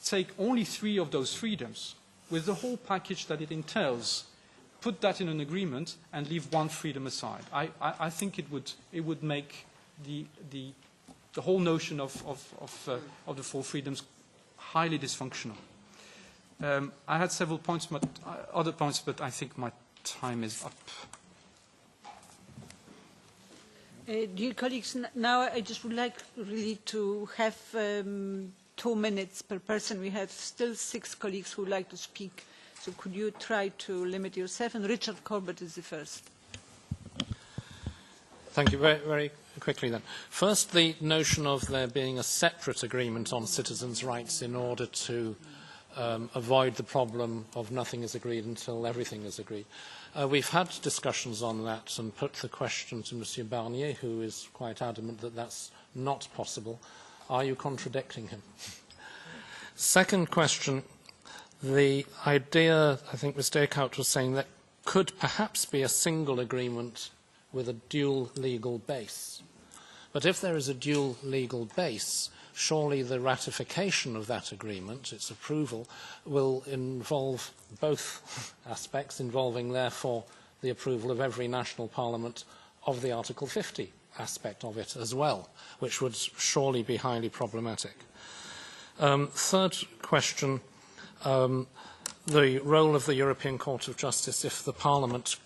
take only 3 of those freedoms with the whole package that it entails, put that in an agreement and leave 1 freedom aside. I think it would make the whole notion of the 4 freedoms highly dysfunctional. I had several points, other points, but I think my time is up. Dear colleagues, now I just would like really to have 2 minutes per person. We have still 6 colleagues who would like to speak. So could you try to limit yourself? And Richard Corbett is the first. Thank you. Very, very quickly then. First, the notion of there being a separate agreement on citizens' rights in order to avoid the problem of nothing is agreed until everything is agreed. We've had discussions on that and put the question to Monsieur Barnier, who is quite adamant that that's not possible. Are you contradicting him? Second question, the idea, I think Mr. Eckhout was saying, that could perhaps be a single agreement with a dual legal base. But if there is a dual legal base, surely the ratification of that agreement, its approval, will involve both aspects, involving, therefore, the approval of every national parliament of the Article 50 aspect of it as well, which would surely be highly problematic. Third question, the role of the European Court of Justice if the Parliament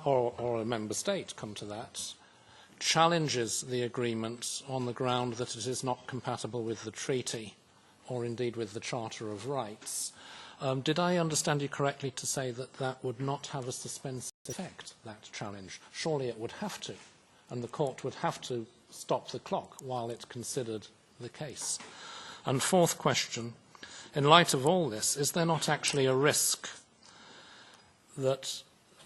or a member state, come to that, challenges the agreement on the ground that it is not compatible with the treaty or indeed with the Charter of Rights. Did I understand you correctly to say that that would not have a suspensive effect, that challenge? Surely it would have to, and the court would have to stop the clock while it considered the case. And fourth question, in light of all this, is there not actually a risk that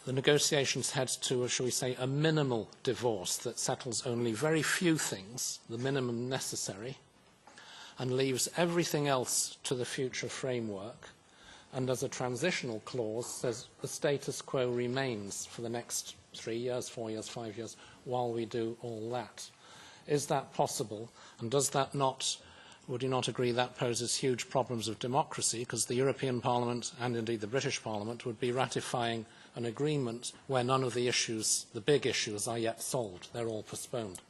the negotiations head to, shall we say, a minimal divorce that settles only very few things, the minimum necessary, and leaves everything else to the future framework, and as a transitional clause says the status quo remains for the next 3 years, 4 years, 5 years, while we do all that? Is that possible? And does that not, would you not agree that poses huge problems of democracy, because the European Parliament and indeed the British Parliament would be ratifying an agreement where none of the issues, the big issues, are yet solved. They're all postponed.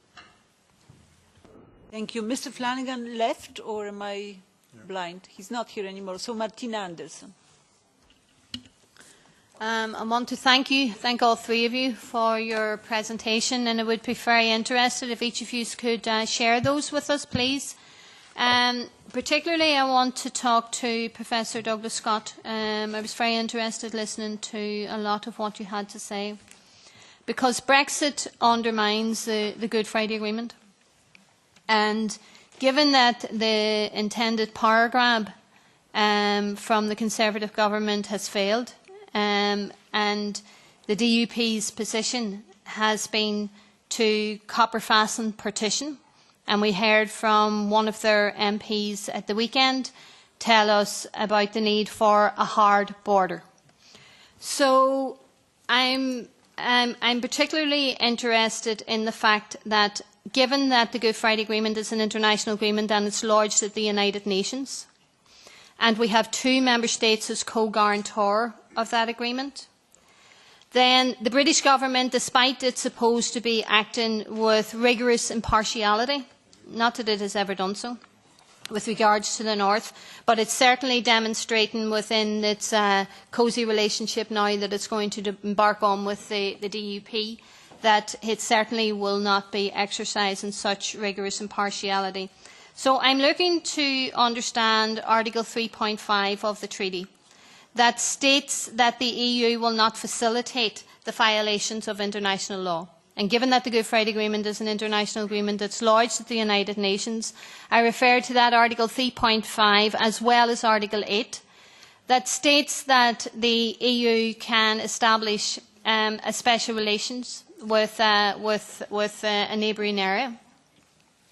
Thank you. Mr. Flanagan left, or am I blind? He's not here anymore. So Martina Anderson. I want to thank all 3 of you for your presentation, and I would be very interested if each of you could share those with us, please. Particularly, I want to talk to Professor Douglas Scott. I was very interested listening to a lot of what you had to say, because Brexit undermines the Good Friday Agreement. And given that the intended power grab from the Conservative government has failed, and the DUP's position has been to copper fasten partition, and we heard from one of their MPs at the weekend tell us about the need for a hard border. So I'm particularly interested in the fact that, given that the Good Friday Agreement is an international agreement and it's lodged at the United Nations, and we have 2 member states as co-guarantor of that agreement, then the British government, despite it supposed to be acting with rigorous impartiality, not that it has ever done so, with regards to the North, but it's certainly demonstrating within its cosy relationship now that it's going to embark on with the DUP, that it certainly will not be exercising such rigorous impartiality. So I'm looking to understand Article 3.5 of the treaty, that states that the EU will not facilitate the violations of international law. And given that the Good Friday Agreement is an international agreement that's lodged at the United Nations, I refer to that Article 3.5 as well as Article 8, that states that the EU can establish a special relations with a neighbouring area.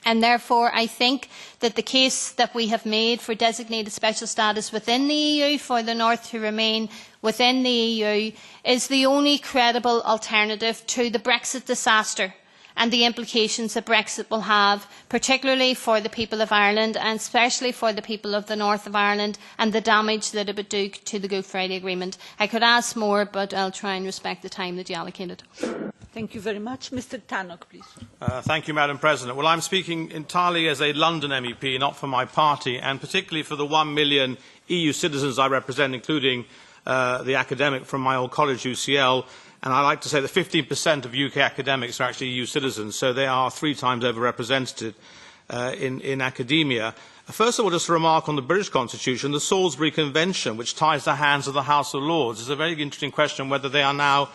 And therefore, I think that the case that we have made for designated special status within the EU for the North to remain within the EU is the only credible alternative to the Brexit disaster and the implications that Brexit will have, particularly for the people of Ireland and especially for the people of the North of Ireland, and the damage that it would do to the Good Friday Agreement. I could ask more, but I'll try and respect the time that you allocated. Thank you very much. Mr. Tannock, please. Thank you, Madam President. Well, I'm speaking entirely as a London MEP, not for my party, and particularly for the 1 million EU citizens I represent, including the academic from my old college, UCL. And I like to say that 15% of UK academics are actually EU citizens, so they are 3 times overrepresented in academia. First of all, just a remark on the British Constitution. The Salisbury Convention, which ties the hands of the House of Lords, is a very interesting question whether they are now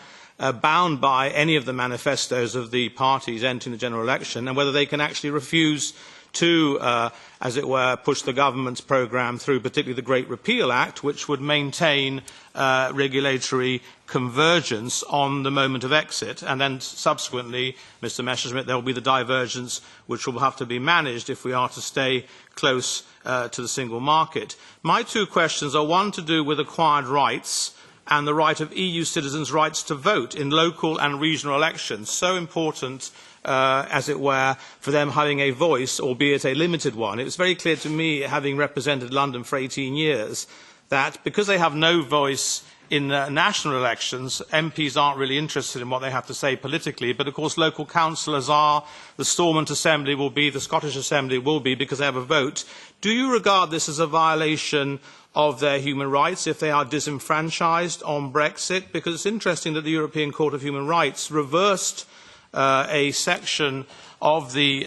bound by any of the manifestos of the parties entering the general election, and whether they can actually refuse to, as it were, push the government's programme through, particularly the Great Repeal Act, which would maintain regulatory convergence on the moment of exit, and then subsequently, Mr Messerschmidt, there will be the divergence which will have to be managed if we are to stay close to the single market. My 2 questions are one to do with acquired rights and the right of EU citizens' rights to vote in local and regional elections, so important as it were, for them having a voice, albeit a limited one. It was very clear to me, having represented London for 18 years, that because they have no voice in national elections, MPs aren't really interested in what they have to say politically, but of course local councillors are, the Stormont Assembly will be, the Scottish Assembly will be, because they have a vote. Do you regard this as a violation of their human rights if they are disenfranchised on Brexit? Because it's interesting that the European Court of Human Rights reversed a section of the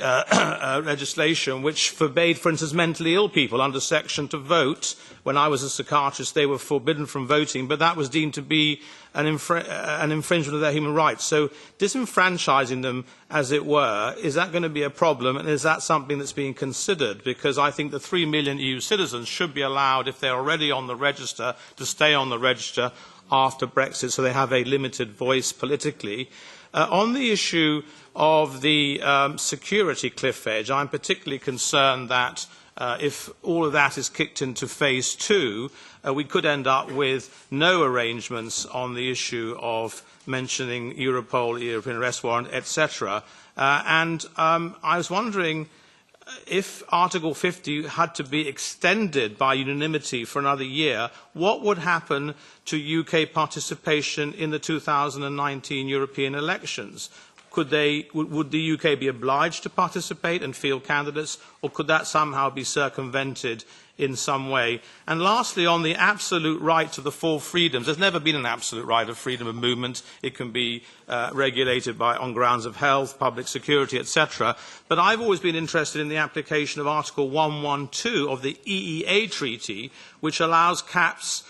legislation which forbade, for instance, mentally ill people under section to vote. When I was a psychiatrist, they were forbidden from voting, but that was deemed to be an infringement of their human rights. So disenfranchising them, as it were, is that going to be a problem, and is that something that's being considered? Because I think the 3 million EU citizens should be allowed, if they're already on the register, to stay on the register after Brexit, so they have a limited voice politically. On the issue of the security cliff edge, I'm particularly concerned that if all of that is kicked into phase 2, we could end up with no arrangements on the issue of mentioning Europol, European arrest warrant, etc. I was wondering if Article 50 had to be extended by unanimity for another year, what would happen to UK participation in the 2019 European elections? Would the UK be obliged to participate and field candidates, or could that somehow be circumvented in some way? And lastly, on the absolute right to the 4 freedoms, there's never been an absolute right of freedom of movement. It can be regulated on grounds of health, public security, etc. But I've always been interested in the application of Article 112 of the EEA Treaty, which allows caps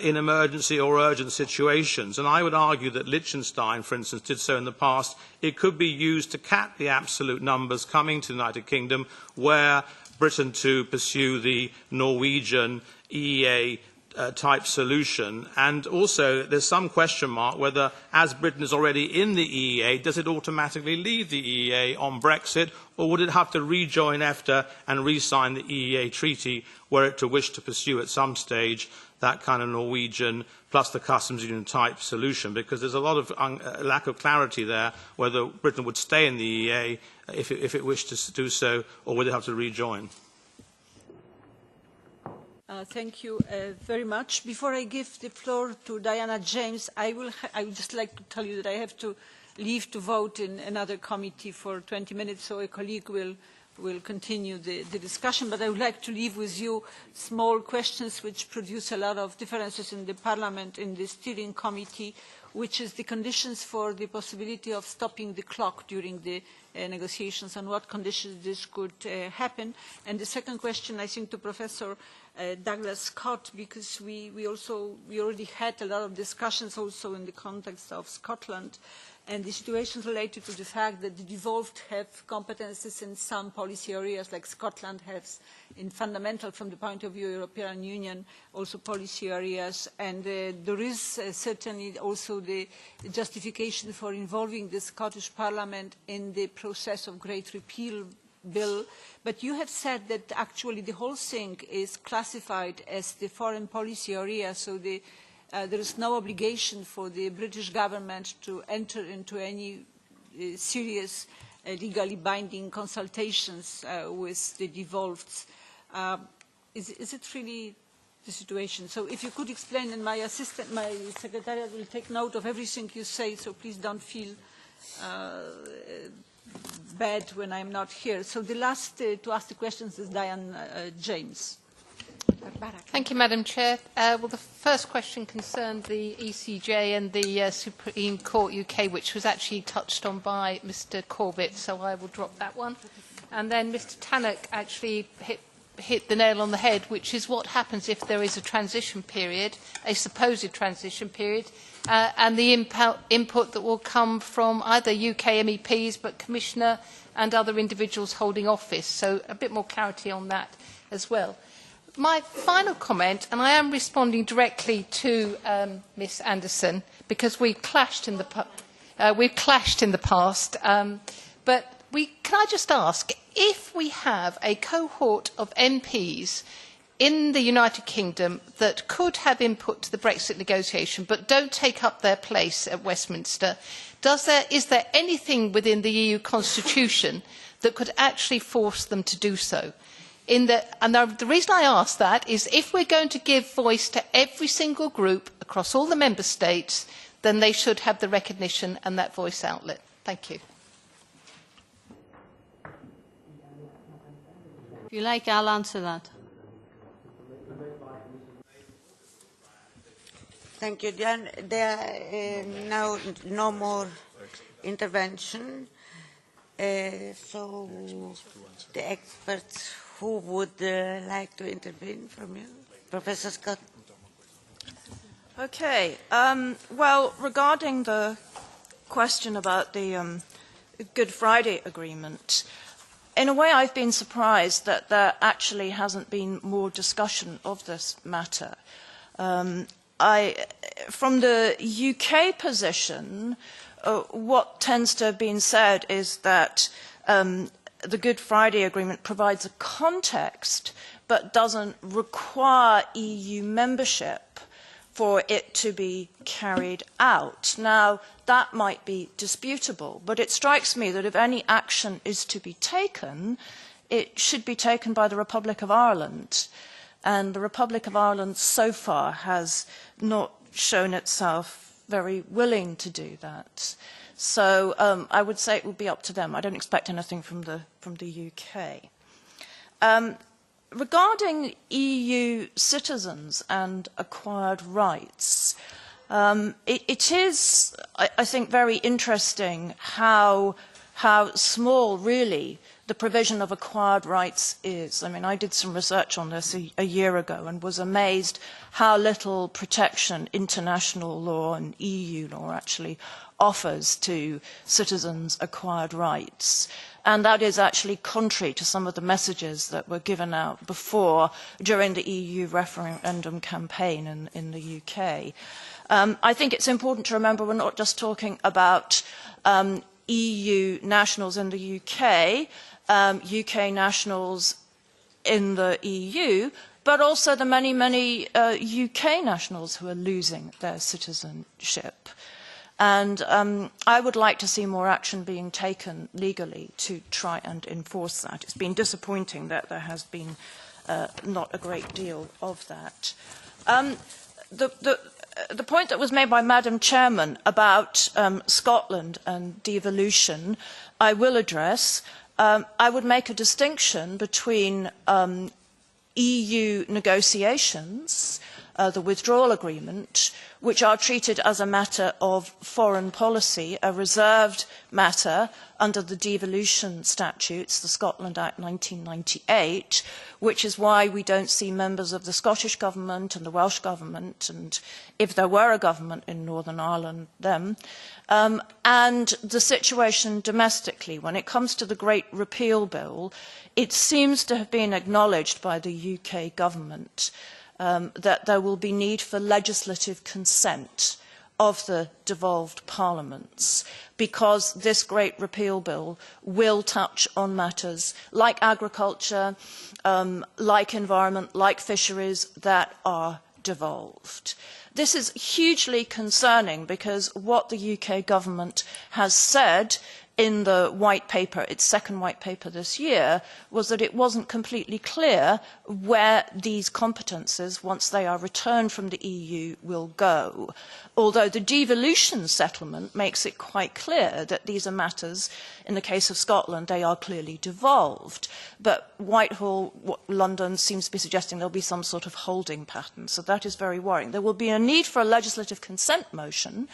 in emergency or urgent situations. And I would argue that Liechtenstein, for instance, did so in the past. It could be used to cap the absolute numbers coming to the United Kingdom, where Britain to pursue the Norwegian EEA type solution, and also there's some question mark whether, as Britain is already in the EEA, does it automatically leave the EEA on Brexit, or would it have to rejoin EFTA and re-sign the EEA treaty were it to wish to pursue at some stage that kind of Norwegian plus the customs union type solution? Because there's a lot of lack of clarity there whether Britain would stay in the EEA if it wished to do so, or would it have to rejoin? Thank you very much. Before I give the floor to Diana James, I would just like to tell you that I have to leave to vote in another committee for 20 minutes, so a colleague will continue the discussion. But I would like to leave with you small questions which produce a lot of differences in the Parliament, in the steering committee, which is the conditions for the possibility of stopping the clock during the negotiations, and what conditions this could happen. And the second question, I think, to Professor Douglas Scott, because we already had a lot of discussions also in the context of Scotland, and the situation related to the fact that the devolved have competences in some policy areas, like Scotland has in fundamental, from the point of view of the European Union, also policy areas. And there is certainly also the justification for involving the Scottish Parliament in the process of Great Repeal bill. But you have said that actually the whole thing is classified as the foreign policy area, so there is no obligation for the British government to enter into any serious legally binding consultations with the devolved. Is it really the situation? So if you could explain, and my secretariat will take note of everything you say, so please don't feel bad when I'm not here. So the last to ask the questions is Diane James. Thank you, Madam Chair. Well, the first question concerned the ECJ and the Supreme Court UK, which was actually touched on by Mr. Corbett, so I will drop that one. And then Mr. Tannock actually hit the nail on the head, which is what happens if there is a transition period, a supposed transition period, and the input that will come from either UK MEPs, but Commissioner and other individuals holding office. So a bit more clarity on that as well. My final comment, and I am responding directly to Ms. Anderson, because we've clashed in the past. But can I just ask, if we have a cohort of MPs in the United Kingdom that could have input to the Brexit negotiation, but don't take up their place at Westminster, is there anything within the EU Constitution that could actually force them to do so? And the reason I ask that is, if we're going to give voice to every single group across all the member states, then they should have the recognition and that voice outlet. Thank you. If you like, I'll answer that. Thank you, Jan. There are now no more intervention. So the experts who would like to intervene from you? Professor Scott. Okay. Well, regarding the question about the Good Friday Agreement, in a way I've been surprised that there actually hasn't been more discussion of this matter. From the UK position, what tends to have been said is that the Good Friday Agreement provides a context but doesn't require EU membership for it to be carried out. Now, that might be disputable, but it strikes me that if any action is to be taken, it should be taken by the Republic of Ireland. And the Republic of Ireland so far has not shown itself very willing to do that. So I would say it would be up to them. I don't expect anything from the UK. Regarding EU citizens and acquired rights, it is, I think, very interesting how how small, really, the provision of acquired rights is. I mean, I did some research on this a year ago and was amazed how little protection international law and EU law actually offers to citizens' acquired rights. And that is actually contrary to some of the messages that were given out before, during the EU referendum campaign in the UK. I think it's important to remember we're not just talking about EU nationals in the UK, UK nationals in the EU, but also the many, many UK nationals who are losing their citizenship. And I would like to see more action being taken legally to try and enforce that. It's been disappointing that there has been not a great deal of that. The point that was made by Madam Chairman about Scotland and devolution, I will address. I would make a distinction between EU negotiations, the withdrawal agreement, which are treated as a matter of foreign policy, a reserved matter under the devolution statutes, the Scotland Act 1998, which is why we don't see members of the Scottish Government and the Welsh Government, and if there were a government in Northern Ireland, them, and the situation domestically. When it comes to the Great Repeal Bill, it seems to have been acknowledged by the UK government that there will be need for legislative consent of the devolved parliaments, because this Great Repeal Bill will touch on matters like agriculture, like environment, like fisheries that are devolved. This is hugely concerning because what the UK government has said in the white paper, its second white paper this year, was that it wasn't completely clear where these competences, once they are returned from the EU, will go. Although the devolution settlement makes it quite clear that these are matters, in the case of Scotland, they are clearly devolved. But Whitehall, London, seems to be suggesting there'll be some sort of holding pattern, so that is very worrying. There will be a need for a legislative consent motion,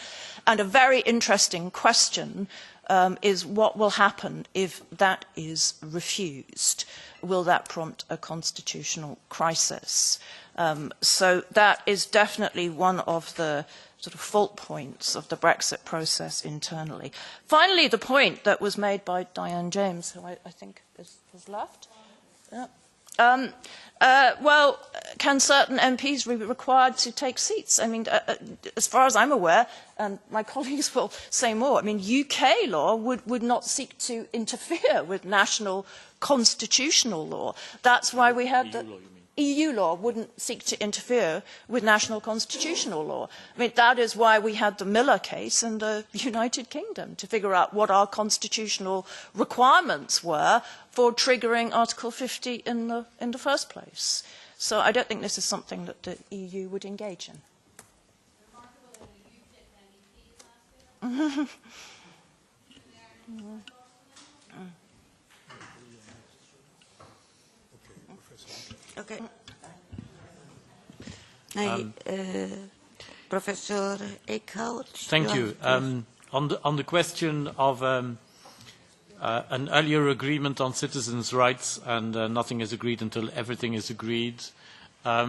and a very interesting question is what will happen if that is refused? Will that prompt a constitutional crisis? So that is definitely one of the sort of fault points of the Brexit process internally. Finally, the point that was made by Diane James, who I think has left. Yeah. Well, can certain MPs be required to take seats? I mean, as far as I'm aware, and my colleagues will say more, I mean, UK law would not seek to interfere with national constitutional law. That's why we had the EU law wouldn't seek to interfere with national constitutional law. I mean, that is why we had the Miller case in the United Kingdom, to figure out what our constitutional requirements were for triggering Article 50 in the first place. So I don't think this is something that the EU would engage in. Okay. Professor Eickhout. Thank you. On the question of an earlier agreement on citizens' rights and nothing is agreed until everything is agreed, I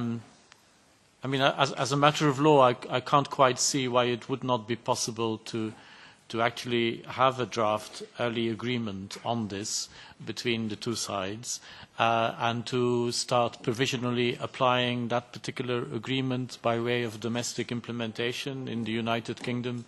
mean, as a matter of law, I can't quite see why it would not be possible to actually have a draft early agreement on this between the two sides and to start provisionally applying that particular agreement by way of domestic implementation in the United Kingdom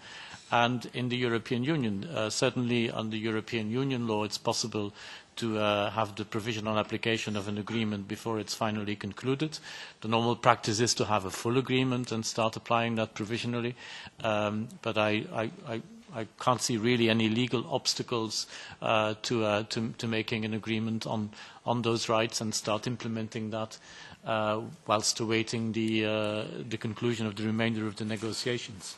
and in the European Union. Certainly under European Union law it's possible to have the provisional application of an agreement before it's finally concluded. The normal practice is to have a full agreement and start applying that provisionally, but I can't see really any legal obstacles to making an agreement on those rights and start implementing that whilst awaiting the conclusion of the remainder of the negotiations.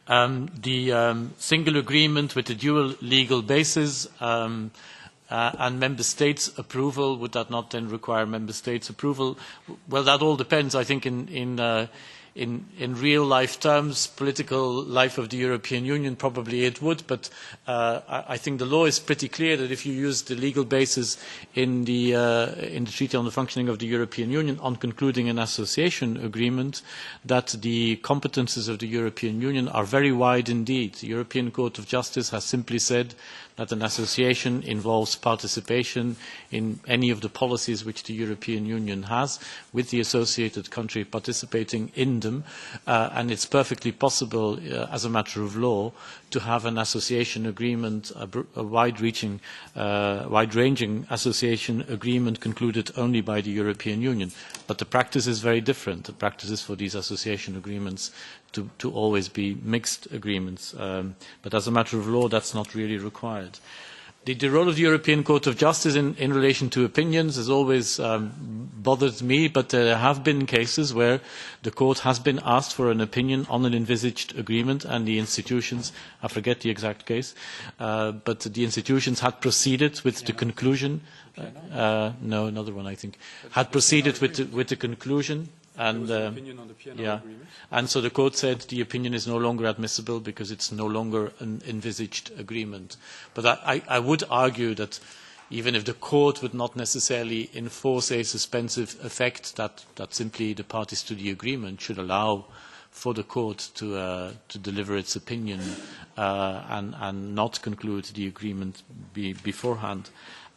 The single agreement with the dual legal basis and member states' approval, would that not then require member states' approval? Well, that all depends, I think, in in real life terms, political life of the European Union, probably it would, but I think the law is pretty clear that if you use the legal basis in the Treaty on the Functioning of the European Union on concluding an association agreement, that the competences of the European Union are very wide indeed. The European Court of Justice has simply said that an association involves participation in any of the policies which the European Union has, with the associated country participating in them, and it's perfectly possible as a matter of law to have an association agreement, a wide-ranging association agreement concluded only by the European Union. But the practice is very different. The practice is for these association agreements to always be mixed agreements. But as a matter of law, that's not really required. The role of the European Court of Justice in relation to opinions has always bothered me, but there have been cases where the Court has been asked for an opinion on an envisaged agreement, and the institutions, I forget the exact case, but the institutions had proceeded with the conclusion. No, another one, I think. Had proceeded with the conclusion. And and so the court said the opinion is no longer admissible because it's no longer an envisaged agreement. But I would argue that even if the court would not necessarily enforce a suspensive effect, that simply the parties to the agreement should allow for the court to deliver its opinion and not conclude the agreement beforehand.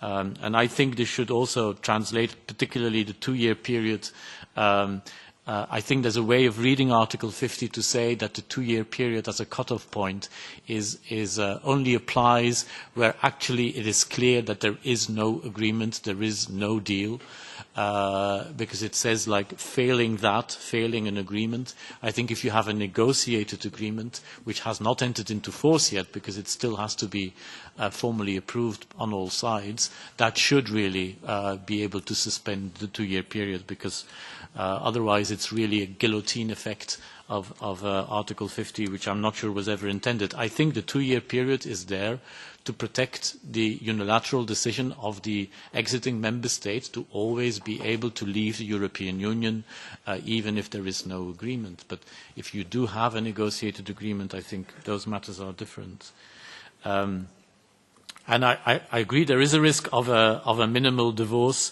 And I think this should also translate, particularly the 2-year period. I think there's a way of reading Article 50 to say that the 2-year period as a cut-off point only applies where actually it is clear that there is no agreement, there is no deal, because it says, like, failing an agreement. I think if you have a negotiated agreement which has not entered into force yet because it still has to be formally approved on all sides, that should really be able to suspend the 2-year period, because otherwise it's really a guillotine effect of Article 50, which I'm not sure was ever intended. I think the 2-year period is there to protect the unilateral decision of the exiting member state to always be able to leave the European Union, even if there is no agreement. But if you do have a negotiated agreement, I think those matters are different. And I agree there is a risk of a minimal divorce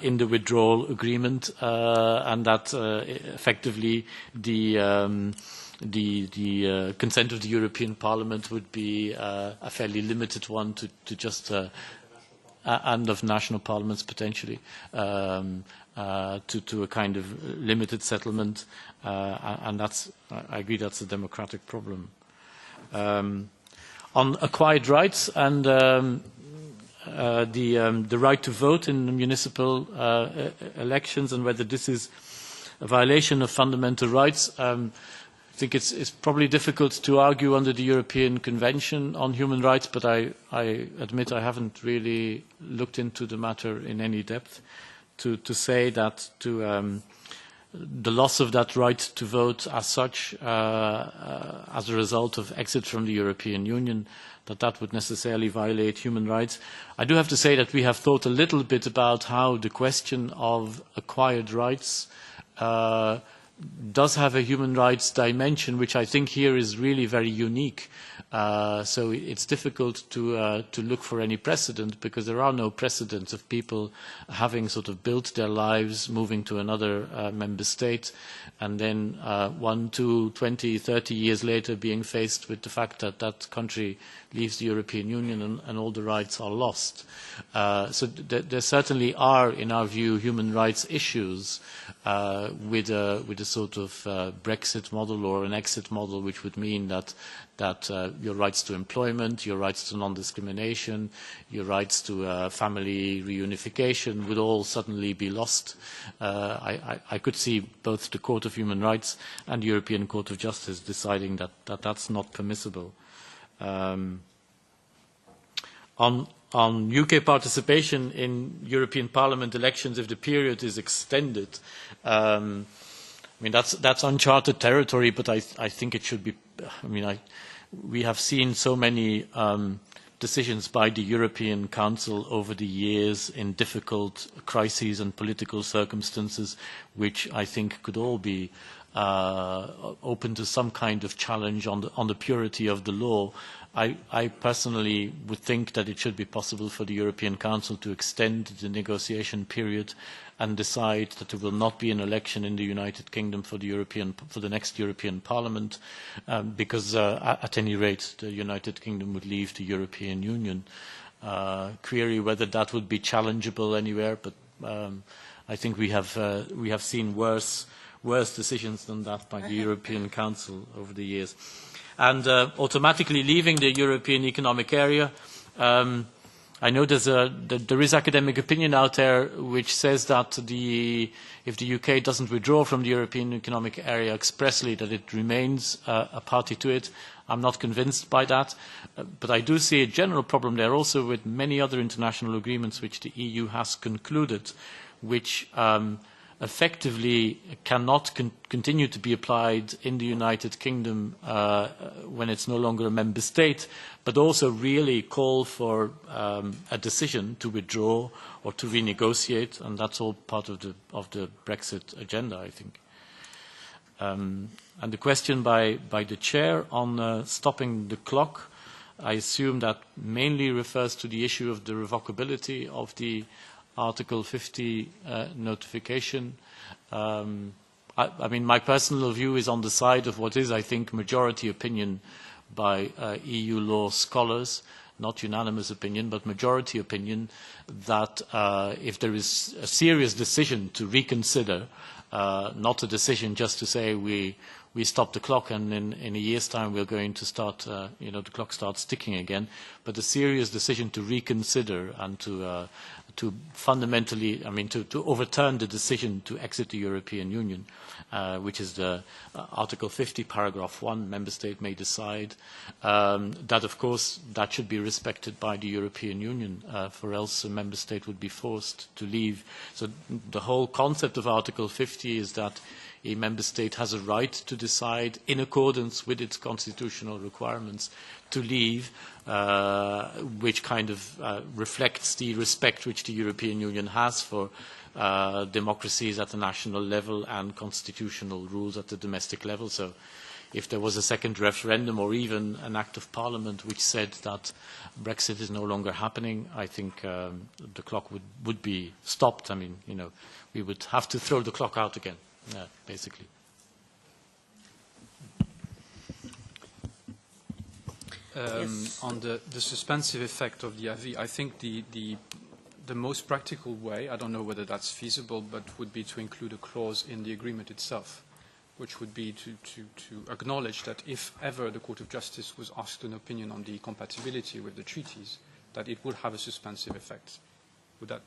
in the withdrawal agreement, and that effectively the consent of the European Parliament would be a fairly limited one to just and of national parliaments potentially to a kind of limited settlement, and I agree that's a democratic problem. On acquired rights and the right to vote in municipal elections and whether this is a violation of fundamental rights, I think it's probably difficult to argue under the European Convention on Human Rights, but I admit I haven't really looked into the matter in any depth to say that the loss of that right to vote as such, as a result of exit from the European Union, that would necessarily violate human rights. I do have to say that we have thought a little bit about how the question of acquired rights does have a human rights dimension, which I think here is really very unique. So it's difficult to look for any precedent, because there are no precedents of people having sort of built their lives, moving to another member state, and then 1, 2, 20, 30 years later being faced with the fact that that country leaves the European Union and all the rights are lost. So there certainly are, in our view, human rights issues with a sort of Brexit model or an exit model, which would mean that your rights to employment, your rights to non-discrimination, your rights to family reunification would all suddenly be lost. I could see both the Court of Human Rights and the European Court of Justice deciding that that's not permissible. On UK participation in European Parliament elections, if the period is extended, I mean that's uncharted territory, but I think it should be. I mean, we have seen so many decisions by the European Council over the years in difficult crises and political circumstances, which I think could all be open to some kind of challenge on the purity of the law, I personally would think that it should be possible for the European Council to extend the negotiation period and decide that there will not be an election in the United Kingdom for the next European Parliament, because at any rate the United Kingdom would leave the European Union. Query whether that would be challengeable anywhere, but I think we have seen worse decisions than that by the European Council over the years. And automatically leaving the European Economic Area, I know there is academic opinion out there which says that if the UK doesn't withdraw from the European Economic Area expressly, that it remains a party to it. I'm not convinced by that, but I do see a general problem there also with many other international agreements which the EU has concluded, which effectively cannot continue to be applied in the United Kingdom when it's no longer a member state, but also really call for a decision to withdraw or to renegotiate, and that's all part of the Brexit agenda, I think. And the question by the chair on stopping the clock, I assume that mainly refers to the issue of the revocability of the Article 50 notification. I mean, my personal view is on the side of what is, I think, majority opinion by EU law scholars, not unanimous opinion, but majority opinion, that if there is a serious decision to reconsider, not a decision just to say we stop the clock and in a year's time we're going to start, the clock starts ticking again, but a serious decision to reconsider and to fundamentally, to overturn the decision to exit the European Union, which is the Article 50, paragraph 1, member state may decide. That, of course, that should be respected by the European Union, for else a member state would be forced to leave. So the whole concept of Article 50 is that a member state has a right to decide in accordance with its constitutional requirements to leave, which kind of reflects the respect which the European Union has for democracies at the national level and constitutional rules at the domestic level. So if there was a second referendum or even an act of parliament which said that Brexit is no longer happening, I think the clock would be stopped. We would have to throw the clock out again, basically. Yes. On the suspensive effect of the avis, I think the most practical way, I don't know whether that's feasible, but would be to include a clause in the agreement itself, which would be to acknowledge that if ever the Court of Justice was asked an opinion on the compatibility with the treaties, that it would have a suspensive effect. Would that,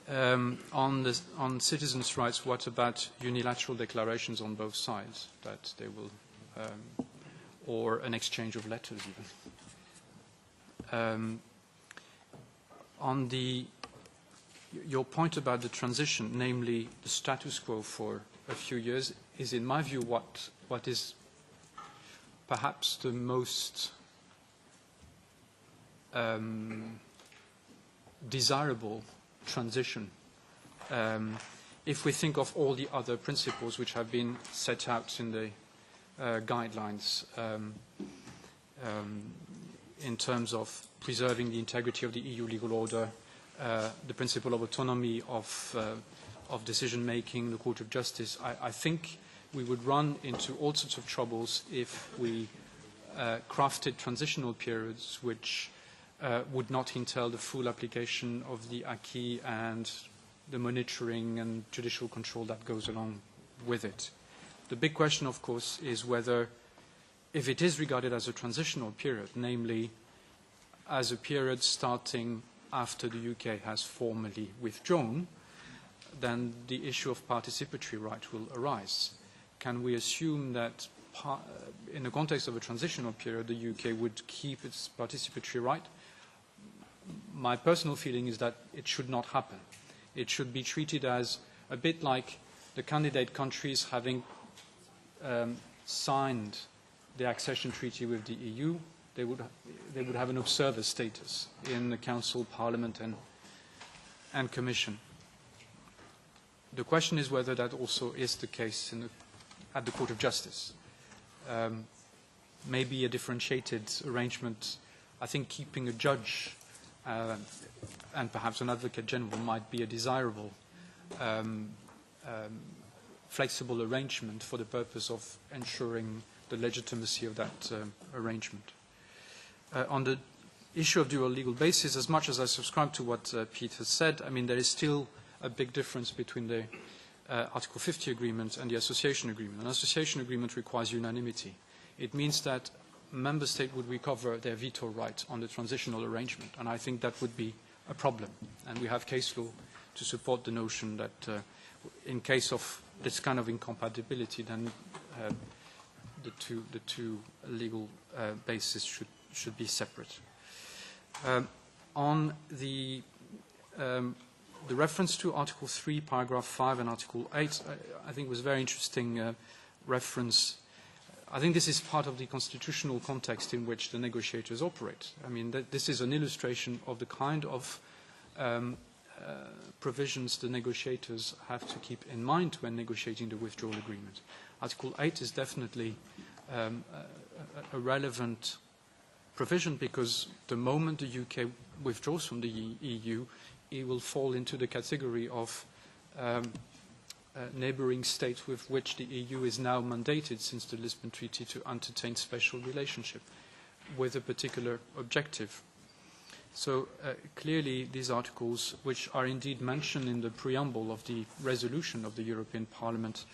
On citizens' rights, what about unilateral declarations on both sides that they will, or an exchange of letters even? On your point about the transition, namely the status quo for a few years, is in my view what is perhaps the most desirable transition, if we think of all the other principles which have been set out in the guidelines in terms of preserving the integrity of the EU legal order, the principle of autonomy of decision-making, the Court of Justice. I think we would run into all sorts of troubles if we crafted transitional periods which would not entail the full application of the acquis and the monitoring and judicial control that goes along with it. The big question, of course, is whether, if it is regarded as a transitional period, namely as a period starting after the UK has formally withdrawn, then the issue of participatory right will arise. Can we assume that in the context of a transitional period, the UK would keep its participatory right? My personal feeling is that it should not happen. It should be treated as a bit like the candidate countries having signed the accession treaty with the EU. They would have an observer status in the Council, Parliament and Commission. The question is whether that also is the case at the Court of Justice. Maybe a differentiated arrangement. I think keeping a judge and perhaps an advocate general might be a desirable flexible arrangement for the purpose of ensuring the legitimacy of that arrangement. On the issue of dual legal basis, as much as I subscribe to what Pete has said, I mean, there is still a big difference between the Article 50 agreement and the association agreement. An association agreement requires unanimity. It means that member states would recover their veto right on the transitional arrangement, and I think that would be a problem. And we have case law to support the notion that in case of this kind of incompatibility, then the two legal bases should be separate. On the reference to Article 3, Paragraph 5 and Article 8, I think was a very interesting reference. I think this is part of the constitutional context in which the negotiators operate. I mean, this is an illustration of the kind of provisions the negotiators have to keep in mind when negotiating the withdrawal agreement. Article 8 is definitely a relevant provision because the moment the UK withdraws from the EU, it will fall into the category of neighbouring states with which the EU is now mandated since the Lisbon Treaty to entertain special relationship with a particular objective. So clearly these articles, which are indeed mentioned in the preamble of the resolution of the European Parliament,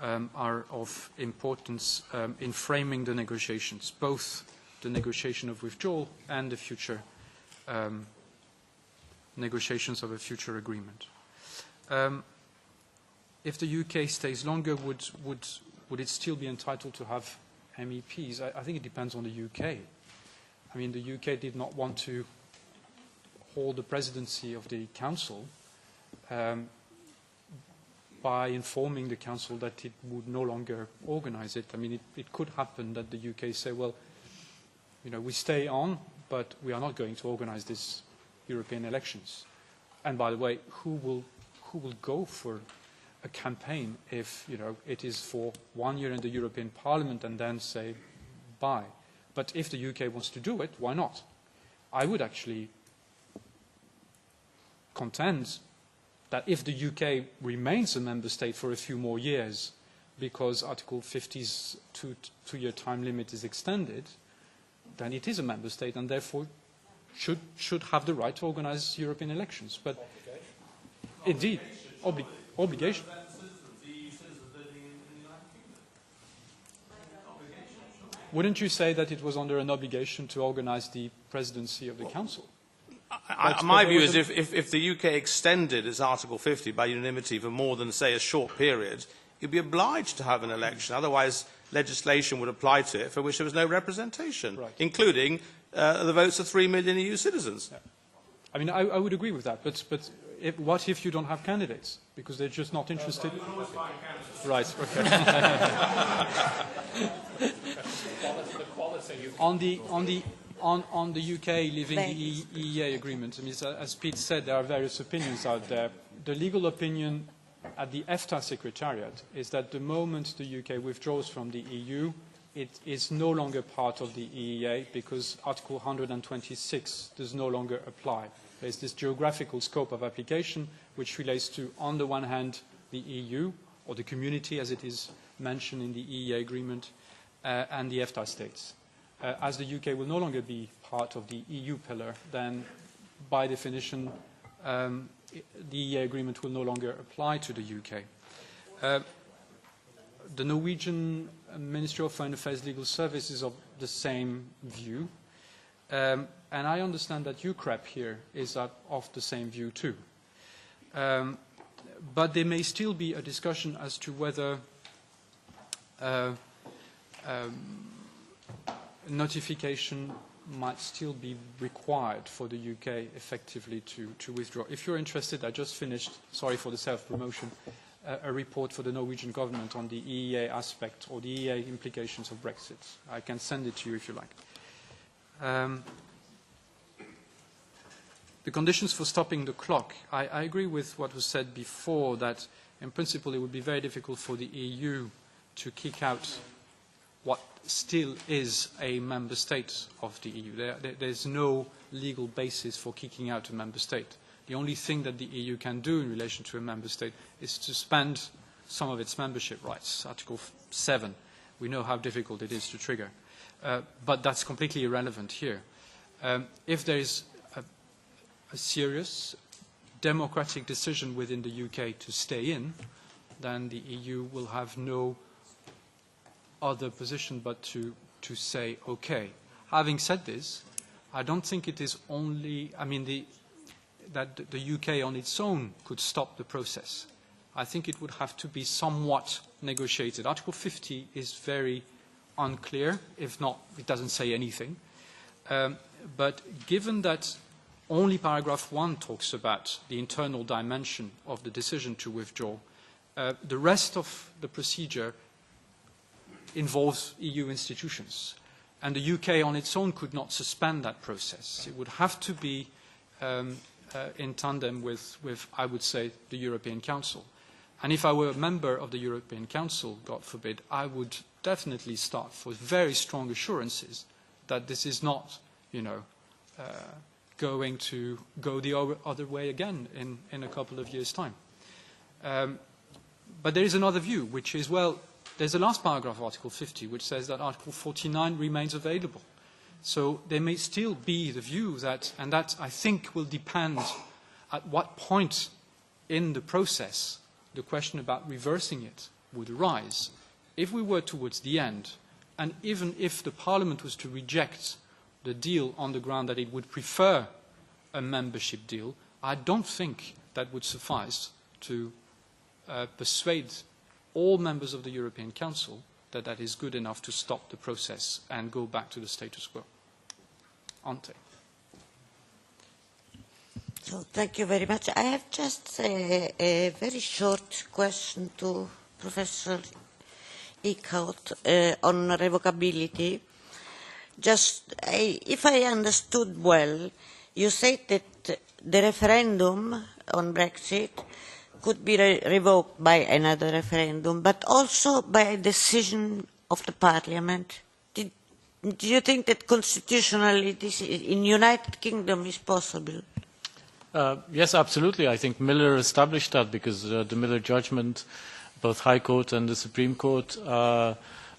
are of importance in framing the negotiations, both the negotiation of withdrawal and the future negotiations of a future agreement. If the UK stays longer, would it still be entitled to have MEPs? I think it depends on the UK. I mean, the UK did not want to hold the presidency of the Council by informing the Council that it would no longer organise it. I mean, it could happen that the UK say, well, you know, we stay on, but we are not going to organise these European elections. And by the way, who will go for a campaign if, you know, it is for 1 year in the European Parliament and then say bye? But if the UK wants to do it, why not? I would actually contend that if the UK remains a member state for a few more years because Article 50's two-year time limit is extended, then it is a member state and therefore should have the right to organise European elections. But indeed, obligation. Wouldn't you say that it was under an obligation to organise the presidency of the Council? My view is if the UK extended its Article 50 by unanimity for more than, say, a short period, it would be obliged to have an election. Otherwise, legislation would apply to it for which there was no representation, right, including the votes of 3 million EU citizens. Yeah. I mean, I would agree with that, but what if you don't have candidates? Because they're just not interested? We can always find candidates. Right, okay. On the UK leaving the EEA agreement, I mean, as Pete said, there are various opinions out there. The legal opinion at the EFTA Secretariat is that the moment the UK withdraws from the EU, it is no longer part of the EEA because Article 126 does no longer apply. There is this geographical scope of application which relates to, on the one hand, the EU, or the community as it is mentioned in the EEA agreement, and the EFTA states. As the UK will no longer be part of the EU pillar, then by definition the EEA agreement will no longer apply to the UK. The Norwegian Ministry of Foreign Affairs Legal Service is of the same view, and I understand that UCREP here is of the same view too. But there may still be a discussion as to whether notification might still be required for the UK effectively to withdraw. If you're interested, I just finished, sorry for the self-promotion, a report for the Norwegian government on the EEA aspect or the EEA implications of Brexit. I can send it to you if you like. The conditions for stopping the clock, I agree with what was said before, that in principle it would be very difficult for the EU to kick out what still is a member state of the EU. There's no legal basis for kicking out a member state. The only thing that the EU can do in relation to a member state is to suspend some of its membership rights. Article 7, we know how difficult it is to trigger. But that's completely irrelevant here. If there is a serious democratic decision within the UK to stay in, then the EU will have no other position but to say, okay. Having said this, I don't think it is only, that the UK on its own could stop the process. I think it would have to be somewhat negotiated. Article 50 is very unclear, if not, it doesn't say anything. But given that only paragraph 1 talks about the internal dimension of the decision to withdraw, the rest of the procedure involves EU institutions. And the UK on its own could not suspend that process. It would have to be in tandem with, I would say, the European Council. And if I were a member of the European Council, God forbid, I would definitely start for very strong assurances that this is not, going to go the other way again in a couple of years' time. But there is another view, which is, well, there's a last paragraph of Article 50, which says that Article 49 remains available. So there may still be the view that, and that I think will depend at what point in the process the question about reversing it would arise. If we were towards the end, and even if the Parliament was to reject the deal on the ground that it would prefer a membership deal, I don't think that would suffice to persuade all members of the European Council that that is good enough to stop the process and go back to the status quo. Ante. So, thank you very much. I have just a very short question to Professor Eickhout on revocability. Just, if I understood well, you said that the referendum on Brexit could be revoked by another referendum, but also by a decision of the Parliament. Do you think that constitutionally this in United Kingdom is possible? Yes, absolutely. I think Miller established that because the Miller judgment, both High Court and the Supreme Court,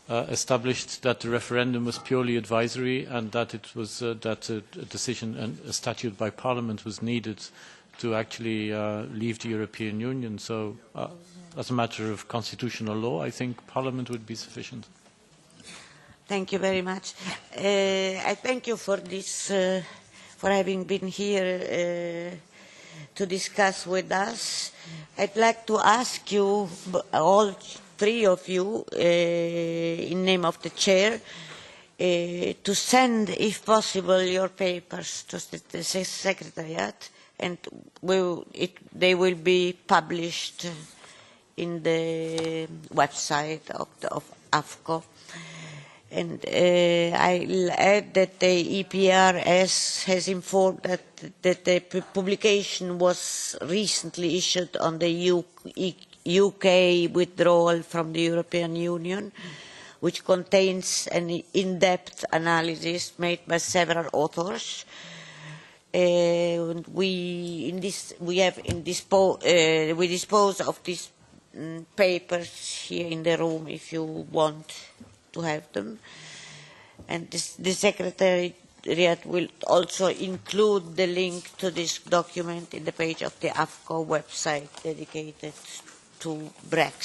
established that the referendum was purely advisory and that it was that a decision and a statute by Parliament was needed to actually leave the European Union. So, as a matter of constitutional law, I think Parliament would be sufficient. Thank you very much. I thank you for this, for having been here to discuss with us. I'd like to ask you, all three of you, in name of the chair, to send, if possible, your papers to the Secretariat, and they will be published in the website of AFCO. And I'll add that the EPRS has informed that the publication was recently issued on the UK withdrawal from the European Union, which contains an in-depth analysis made by several authors. We dispose of these papers here in the room if you want to have them, and the Secretariat will also include the link to this document in the page of the AFCO website dedicated to Brexit.